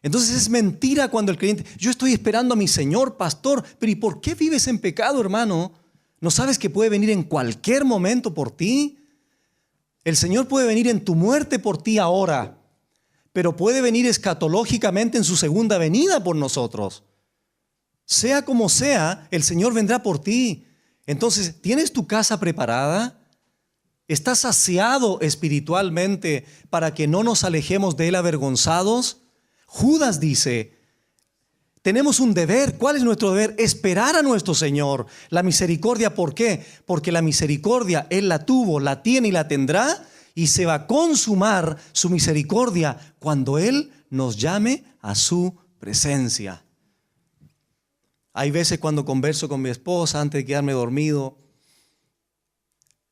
S1: Entonces es mentira cuando el creyente, yo estoy esperando a mi Señor, pastor, pero ¿y por qué vives en pecado, hermano? ¿No sabes que puede venir en cualquier momento por ti? El Señor puede venir en tu muerte por ti ahora, pero puede venir escatológicamente en su segunda venida por nosotros. Sea como sea, el Señor vendrá por ti. Entonces, ¿tienes tu casa preparada? ¿Estás saciado espiritualmente para que no nos alejemos de Él avergonzados? Judas dice, tenemos un deber. ¿Cuál es nuestro deber? Esperar a nuestro Señor. La misericordia, ¿por qué? Porque la misericordia Él la tuvo, la tiene y la tendrá, y se va a consumar su misericordia cuando Él nos llame a su presencia. Hay veces cuando converso con mi esposa antes de quedarme dormido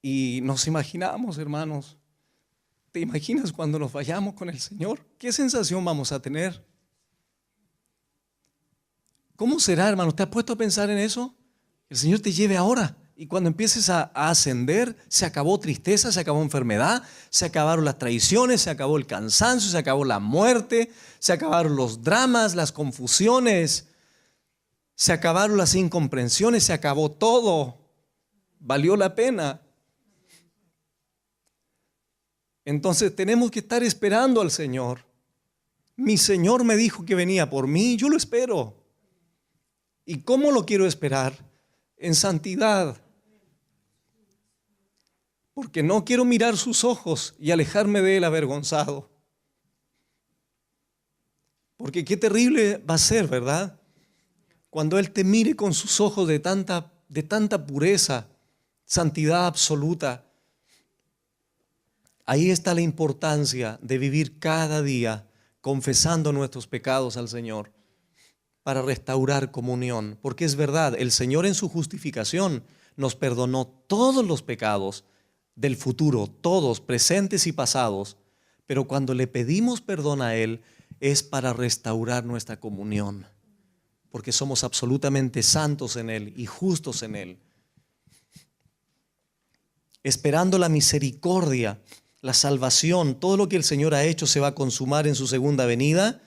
S1: y nos imaginamos, hermanos, ¿te imaginas cuando nos vayamos con el Señor? ¿Qué sensación vamos a tener? ¿Cómo será, hermano? ¿Te has puesto a pensar en eso? El Señor te lleve ahora y cuando empieces a ascender, se acabó tristeza, se acabó enfermedad, se acabaron las traiciones, se acabó el cansancio, se acabó la muerte, se acabaron los dramas, las confusiones, se acabaron las incomprensiones, se acabó todo. Valió la pena. Entonces tenemos que estar esperando al Señor. Mi Señor me dijo que venía por mí, yo lo espero. ¿Y cómo lo quiero esperar? En santidad. Porque no quiero mirar sus ojos y alejarme de Él avergonzado. Porque qué terrible va a ser, ¿verdad? Cuando Él te mire con sus ojos de tanta pureza, santidad absoluta. Ahí está la importancia de vivir cada día confesando nuestros pecados al Señor para restaurar comunión. Porque es verdad, el Señor en su justificación nos perdonó todos los pecados del futuro, todos, presentes y pasados. Pero cuando le pedimos perdón a Él es para restaurar nuestra comunión. Porque somos absolutamente santos en Él y justos en Él. Esperando la misericordia, la salvación, todo lo que el Señor ha hecho se va a consumar en su segunda venida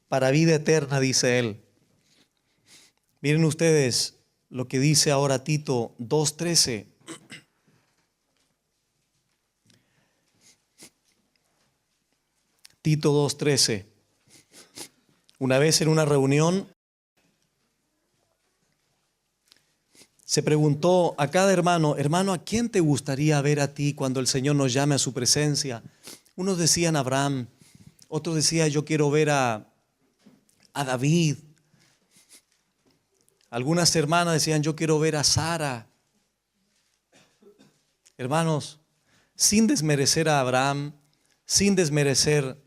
S1: para vida eterna, dice Él. Miren ustedes lo que dice ahora Tito 2:13. Tito 2:13. Una vez en una reunión se preguntó a cada hermano, hermano, ¿a quién te gustaría ver a ti cuando el Señor nos llame a su presencia? Unos decían Abraham, otros decían yo quiero ver a David. Algunas hermanas decían yo quiero ver a Sara. Hermanos, sin desmerecer a Abraham, sin desmerecer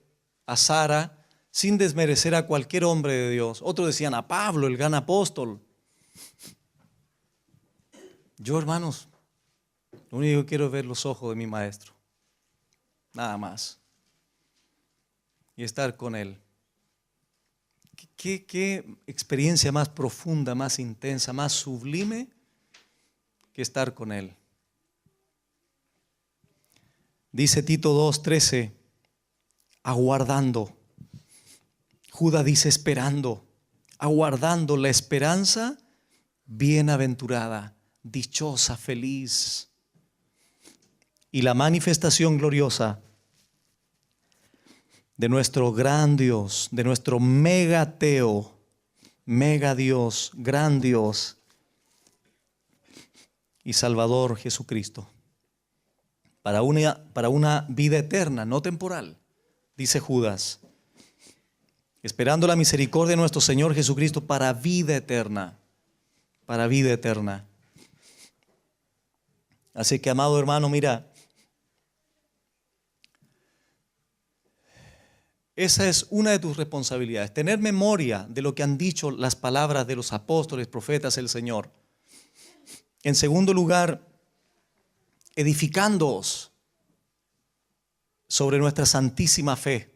S1: a Sara, sin desmerecer a cualquier hombre de Dios. Otros decían a Pablo, el gran apóstol. Yo, hermanos, lo único que quiero es ver los ojos de mi maestro. Nada más. Y estar con él. ¿Qué experiencia más profunda, más intensa, más sublime que estar con él? Dice Tito 2:13, aguardando. Judas dice esperando, aguardando la esperanza bienaventurada, dichosa, feliz. Y la manifestación gloriosa de nuestro gran Dios, de nuestro megateo, mega Dios, gran Dios y Salvador Jesucristo. Para una vida eterna, no temporal, dice Judas. Esperando la misericordia de nuestro Señor Jesucristo para vida eterna. Para vida eterna. Así que, amado hermano, mira, esa es una de tus responsabilidades, tener memoria de lo que han dicho las palabras de los apóstoles, profetas, el Señor. En segundo lugar, edificándoos sobre nuestra santísima fe.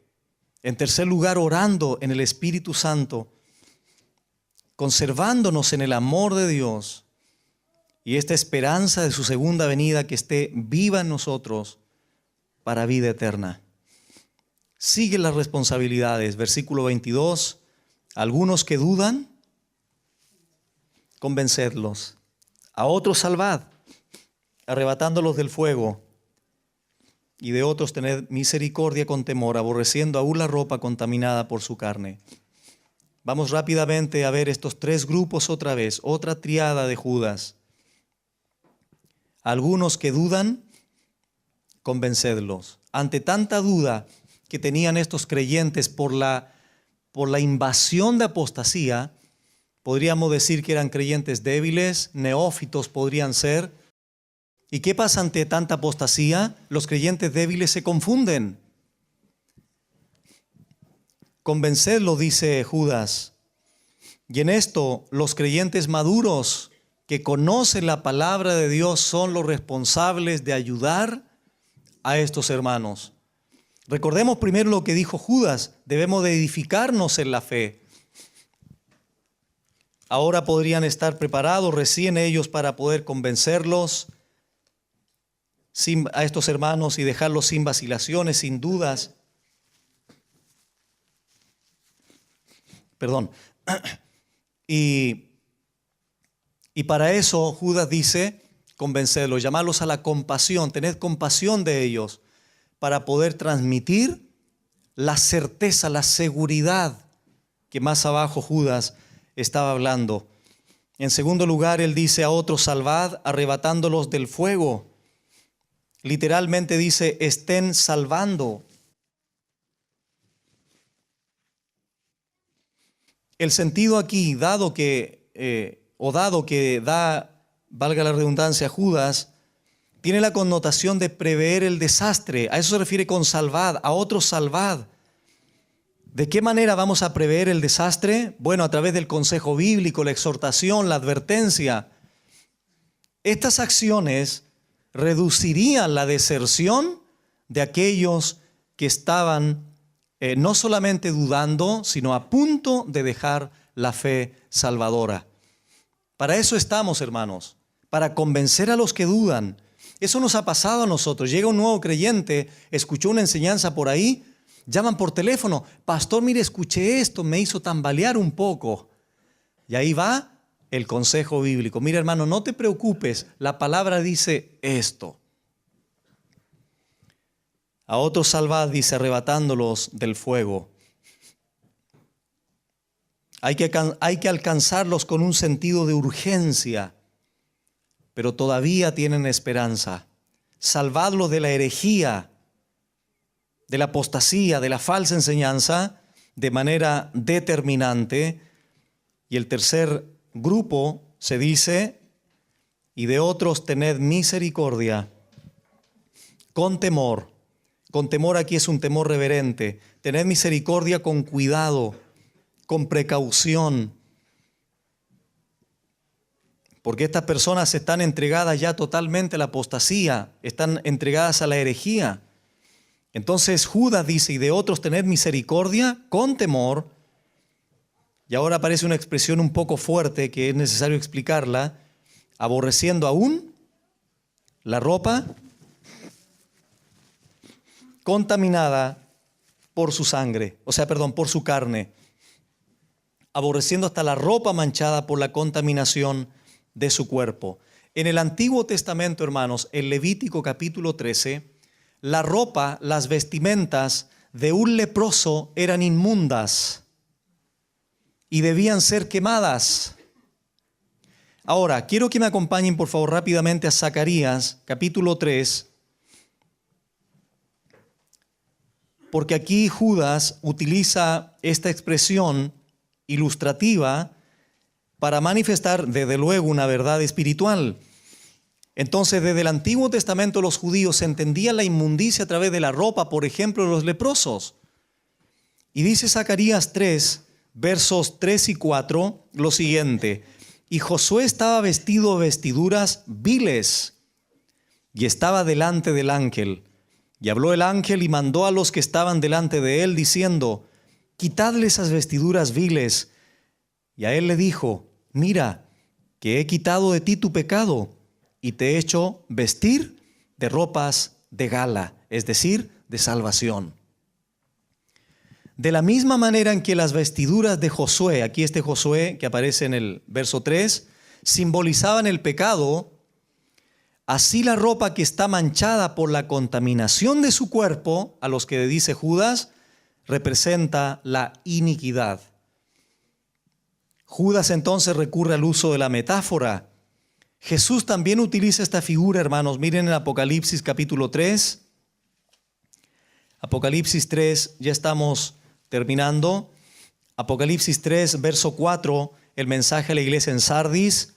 S1: En tercer lugar, orando en el Espíritu Santo, conservándonos en el amor de Dios y esta esperanza de su segunda venida que esté viva en nosotros para vida eterna. Sigue las responsabilidades, versículo 22, algunos que dudan, convencedlos, a otros salvad, arrebatándolos del fuego, y de otros tened misericordia con temor, aborreciendo aún la ropa contaminada por su carne. Vamos rápidamente a ver estos tres grupos otra vez, otra triada de Judas. Algunos que dudan, convencedlos. Ante tanta duda que tenían estos creyentes por la invasión de apostasía, podríamos decir que eran creyentes débiles, neófitos podrían ser. ¿Y qué pasa ante tanta apostasía? Los creyentes débiles se confunden. Convencedlo, dice Judas. Y en esto los creyentes maduros que conocen la palabra de Dios son los responsables de ayudar a estos hermanos. Recordemos primero lo que dijo Judas, debemos de edificarnos en la fe. Ahora podrían estar preparados recién ellos para poder convencerlos a estos hermanos y dejarlos sin vacilaciones, sin dudas. Perdón. Y para eso Judas dice, convencerlos, llamarlos a la compasión, tened compasión de ellos, para poder transmitir la certeza, la seguridad que más abajo Judas estaba hablando. En segundo lugar, él dice a otros, salvad, arrebatándolos del fuego. Literalmente dice, estén salvando. El sentido aquí, dado que da, valga la redundancia, Judas, tiene la connotación de prever el desastre. A eso se refiere con salvad, a otros salvad. ¿De qué manera vamos a prever el desastre? Bueno, a través del consejo bíblico, la exhortación, la advertencia. Estas acciones reducirían la deserción de aquellos que estaban no solamente dudando, sino a punto de dejar la fe salvadora. Para eso estamos, hermanos, para convencer a los que dudan. Eso nos ha pasado a nosotros. Llega un nuevo creyente, escuchó una enseñanza por ahí, llaman por teléfono, pastor, mire, escuché esto, me hizo tambalear un poco. Y ahí va el consejo bíblico. Mira, hermano, no te preocupes, la palabra dice esto. A otros salvad, dice, arrebatándolos del fuego. Hay que alcanzarlos con un sentido de urgencia, pero todavía tienen esperanza. Salvadlos de la herejía, de la apostasía, de la falsa enseñanza, de manera determinante. Y el tercer grupo se dice, y de otros tened misericordia, con temor. Con temor aquí es un temor reverente. Tened misericordia con cuidado, con precaución. Porque estas personas están entregadas ya totalmente a la apostasía, están entregadas a la herejía. Entonces Judas dice, y de otros tened misericordia con temor. Y ahora aparece una expresión un poco fuerte que es necesario explicarla. Aborreciendo aún la ropa contaminada por su sangre, por su carne. Aborreciendo hasta la ropa manchada por la contaminación de su cuerpo. En el Antiguo Testamento, hermanos, en Levítico capítulo 13, la ropa, las vestimentas de un leproso eran inmundas y debían ser quemadas. Ahora, quiero que me acompañen por favor rápidamente a Zacarías capítulo 3, porque aquí Judas utiliza esta expresión ilustrativa para manifestar desde luego una verdad espiritual. Entonces, desde el Antiguo Testamento los judíos entendían la inmundicia a través de la ropa, por ejemplo, de los leprosos. Y dice Zacarías 3, versos 3 y 4, lo siguiente: y Josué estaba vestido de vestiduras viles, y estaba delante del ángel. Y habló el ángel y mandó a los que estaban delante de él, diciendo: quitadle esas vestiduras viles. Y a él le dijo: mira, que he quitado de ti tu pecado, y te he hecho vestir de ropas de gala, es decir, de salvación. De la misma manera en que las vestiduras de Josué, aquí este Josué que aparece en el verso 3, simbolizaban el pecado, así la ropa que está manchada por la contaminación de su cuerpo, a los que dice Judas, representa la iniquidad. Judas entonces recurre al uso de la metáfora. Jesús también utiliza esta figura, hermanos. Miren en Apocalipsis capítulo 3. Apocalipsis 3, ya estamos terminando. Apocalipsis 3, verso 4, el mensaje a la iglesia en Sardis.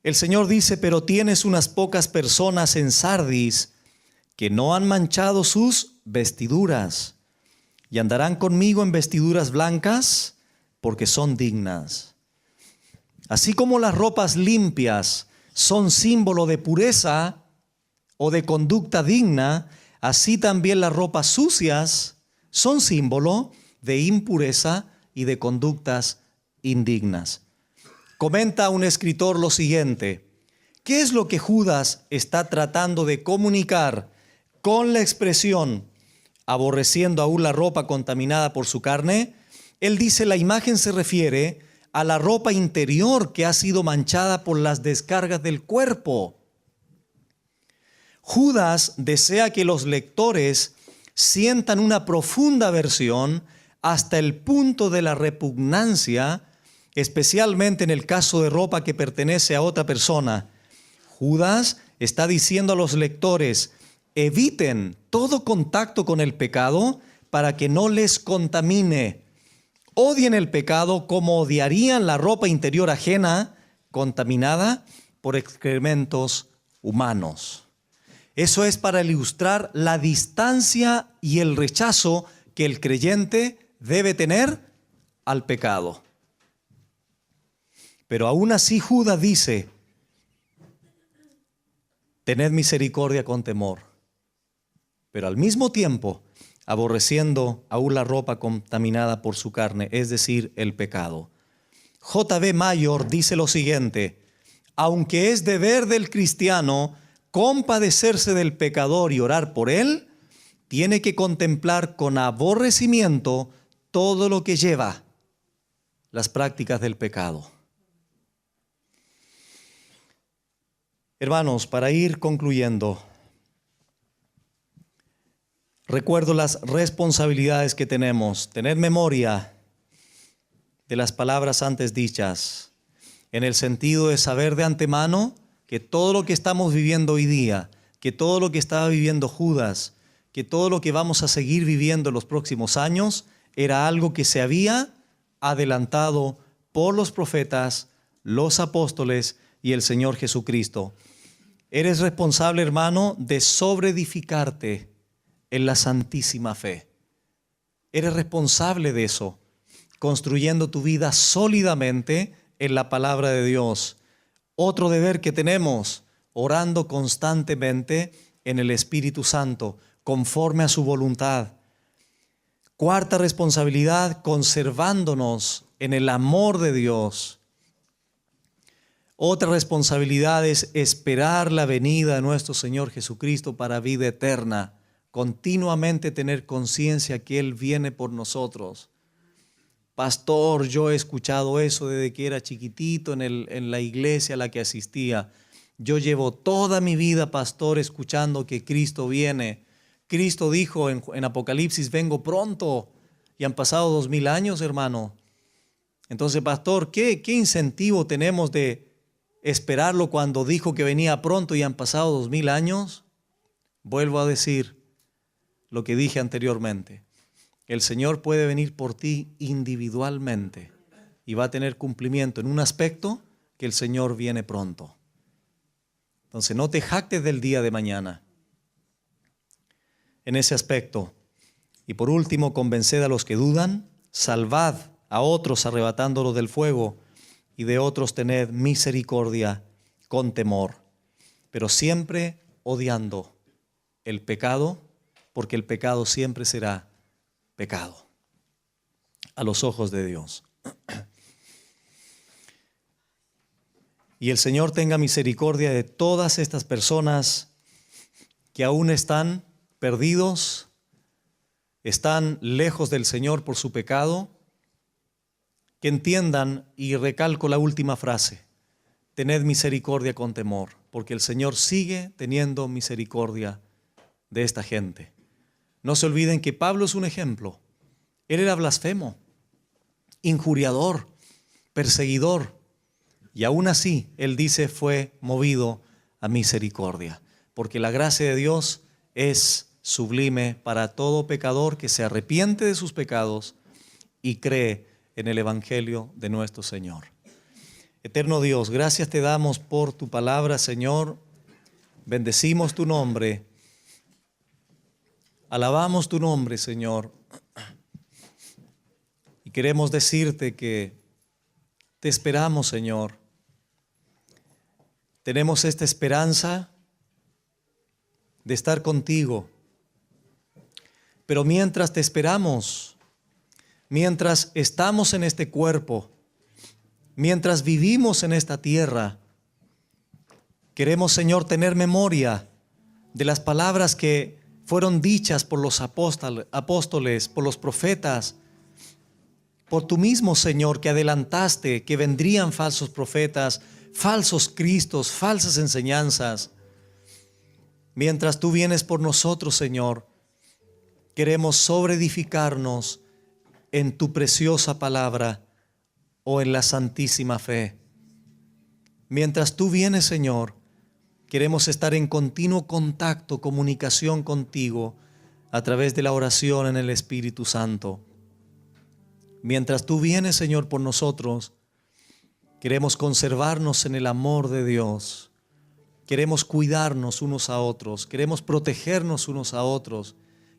S1: El Señor dice: pero tienes unas pocas personas en Sardis que no han manchado sus vestiduras, y andarán conmigo en vestiduras blancas, porque son dignas. Así como las ropas limpias son símbolo de pureza o de conducta digna, así también las ropas sucias son símbolo de impureza y de conductas indignas. Comenta un escritor lo siguiente: ¿qué es lo que Judas está tratando de comunicar con la expresión aborreciendo aún la ropa contaminada por su carne? Él dice, la imagen se refiere a la ropa interior que ha sido manchada por las descargas del cuerpo. Judas desea que los lectores sientan una profunda aversión hasta el punto de la repugnancia, especialmente en el caso de ropa que pertenece a otra persona. Judas está diciendo a los lectores: eviten todo contacto con el pecado para que no les contamine. Odien el pecado como odiarían la ropa interior ajena, contaminada por excrementos humanos. Eso es para ilustrar la distancia y el rechazo que el creyente debe tener al pecado. Pero aún así Judas dice: tened misericordia con temor, pero al mismo tiempo aborreciendo aún la ropa contaminada por su carne, es decir, el pecado. J.B. Mayor dice lo siguiente: aunque es deber del cristiano compadecerse del pecador y orar por él, tiene que contemplar con aborrecimiento todo lo que lleva las prácticas del pecado. Hermanos, para ir concluyendo, recuerdo las responsabilidades que tenemos. Tener memoria de las palabras antes dichas, en el sentido de saber de antemano que todo lo que estamos viviendo hoy día, que todo lo que estaba viviendo Judas, que todo lo que vamos a seguir viviendo en los próximos años, era algo que se había adelantado por los profetas, los apóstoles y el Señor Jesucristo. Eres responsable, hermano, de sobreedificarte en la santísima fe. Eres responsable de eso, construyendo tu vida sólidamente en la palabra de Dios. Otro deber que tenemos, orando constantemente en el Espíritu Santo, conforme a su voluntad. Cuarta responsabilidad, conservándonos en el amor de Dios. Otra responsabilidad es esperar la venida de nuestro Señor Jesucristo para vida eterna. Continuamente tener conciencia que Él viene por nosotros. Pastor, yo he escuchado eso desde que era chiquitito en la iglesia a la que asistía. Yo llevo toda mi vida, pastor, escuchando que Cristo viene. Cristo dijo en Apocalipsis, vengo pronto. Y han pasado 2000 años, hermano. Entonces, pastor, ¿qué incentivo tenemos de esperarlo cuando dijo que venía pronto y han pasado 2000 años? Vuelvo a decir lo que dije anteriormente. El Señor puede venir por ti individualmente y va a tener cumplimiento en un aspecto, que el Señor viene pronto. Entonces no te jactes del día de mañana en ese aspecto. Y por último, convenced a los que dudan, salvad a otros arrebatándolos del fuego, y de otros tened misericordia con temor, pero siempre odiando el pecado, porque el pecado siempre será pecado a los ojos de Dios. Y el Señor tenga misericordia de todas estas personas que aún están perdidos, están lejos del Señor por su pecado, que entiendan, y recalco la última frase, tened misericordia con temor, porque el Señor sigue teniendo misericordia de esta gente. No se olviden que Pablo es un ejemplo. Él era blasfemo, injuriador, perseguidor, y aún así, él dice, fue movido a misericordia, porque la gracia de Dios es sublime para todo pecador que se arrepiente de sus pecados y cree en el Evangelio de nuestro Señor. Eterno Dios, gracias te damos por tu palabra, Señor. Bendecimos tu nombre. Alabamos tu nombre, Señor. Y queremos decirte que te esperamos, Señor. Tenemos esta esperanza de estar contigo. Pero mientras te esperamos, mientras estamos en este cuerpo, mientras vivimos en esta tierra, queremos, Señor, tener memoria de las palabras que fueron dichas por los apóstoles, por los profetas, por tú mismo, Señor, que adelantaste que vendrían falsos profetas, falsos cristos, falsas enseñanzas. Mientras tú vienes por nosotros, Señor, queremos sobreedificarnos en tu preciosa palabra o en la santísima fe. Mientras tú vienes, Señor, queremos estar en continuo contacto, comunicación contigo a través de la oración en el Espíritu Santo. Mientras tú vienes, Señor, por nosotros, queremos conservarnos en el amor de Dios. Queremos cuidarnos unos a otros, queremos protegernos unos a otros,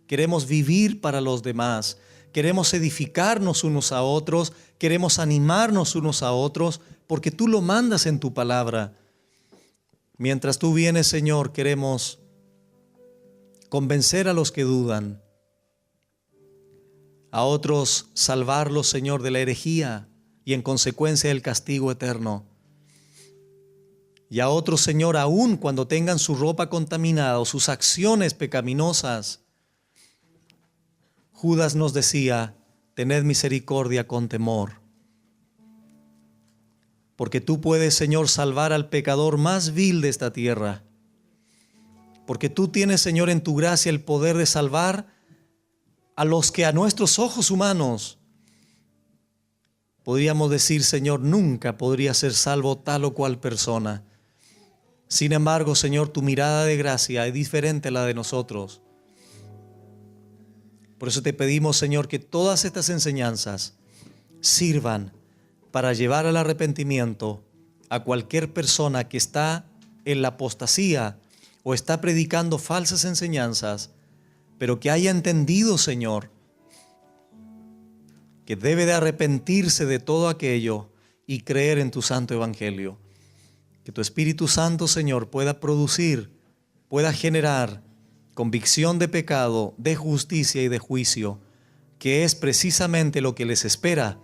S1: queremos vivir para los demás, queremos edificarnos unos a otros, queremos animarnos unos a otros, porque tú lo mandas en tu palabra. Mientras tú vienes, Señor, queremos convencer a los que dudan, a otros salvarlos, Señor, de la herejía y en consecuencia del castigo eterno. Y a otros, Señor, aún cuando tengan su ropa contaminada o sus acciones pecaminosas. Judas nos decía, tened misericordia con temor. Porque tú puedes, Señor, salvar al pecador más vil de esta tierra. Porque tú tienes, Señor, en tu gracia el poder de salvar a los que a nuestros ojos humanos podríamos decir, Señor, nunca podría ser salvo tal o cual persona. Sin embargo, Señor, tu mirada de gracia es diferente a la de nosotros. Por eso te pedimos, Señor, que todas estas enseñanzas sirvan para llevar al arrepentimiento a cualquier persona que está en la apostasía o está predicando falsas enseñanzas, pero que haya entendido, Señor, que debe de arrepentirse de todo aquello y creer en tu santo evangelio. Que tu Espíritu Santo, Señor, pueda producir, pueda generar convicción de pecado, de justicia y de juicio, que es precisamente lo que les espera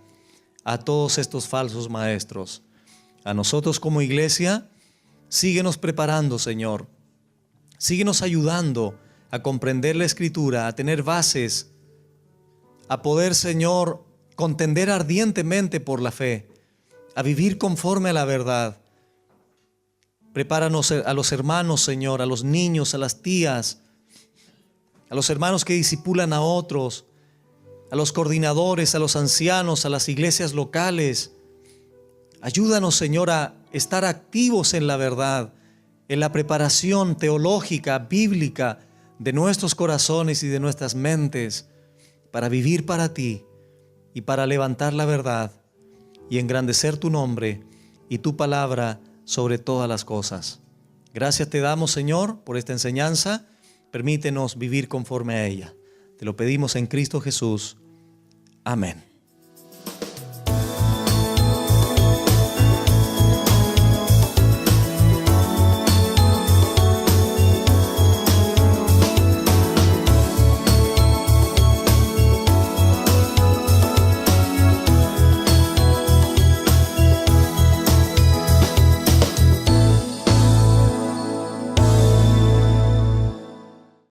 S1: a todos estos falsos maestros. A nosotros como iglesia, síguenos preparando, Señor. Síguenos ayudando a comprender la Escritura, a tener bases, a poder, Señor, contender ardientemente por la fe, a vivir conforme a la verdad. Prepáranos a los hermanos, Señor, a los niños, a las tías, a los hermanos que discipulan a otros, a los coordinadores, a los ancianos, a las iglesias locales. Ayúdanos, Señor, a estar activos en la verdad, en la preparación teológica, bíblica de nuestros corazones y de nuestras mentes, para vivir para ti y para levantar la verdad y engrandecer tu nombre y tu palabra sobre todas las cosas. Gracias te damos, Señor, por esta enseñanza. Permítenos vivir conforme a ella. Te lo pedimos en Cristo Jesús. Amén.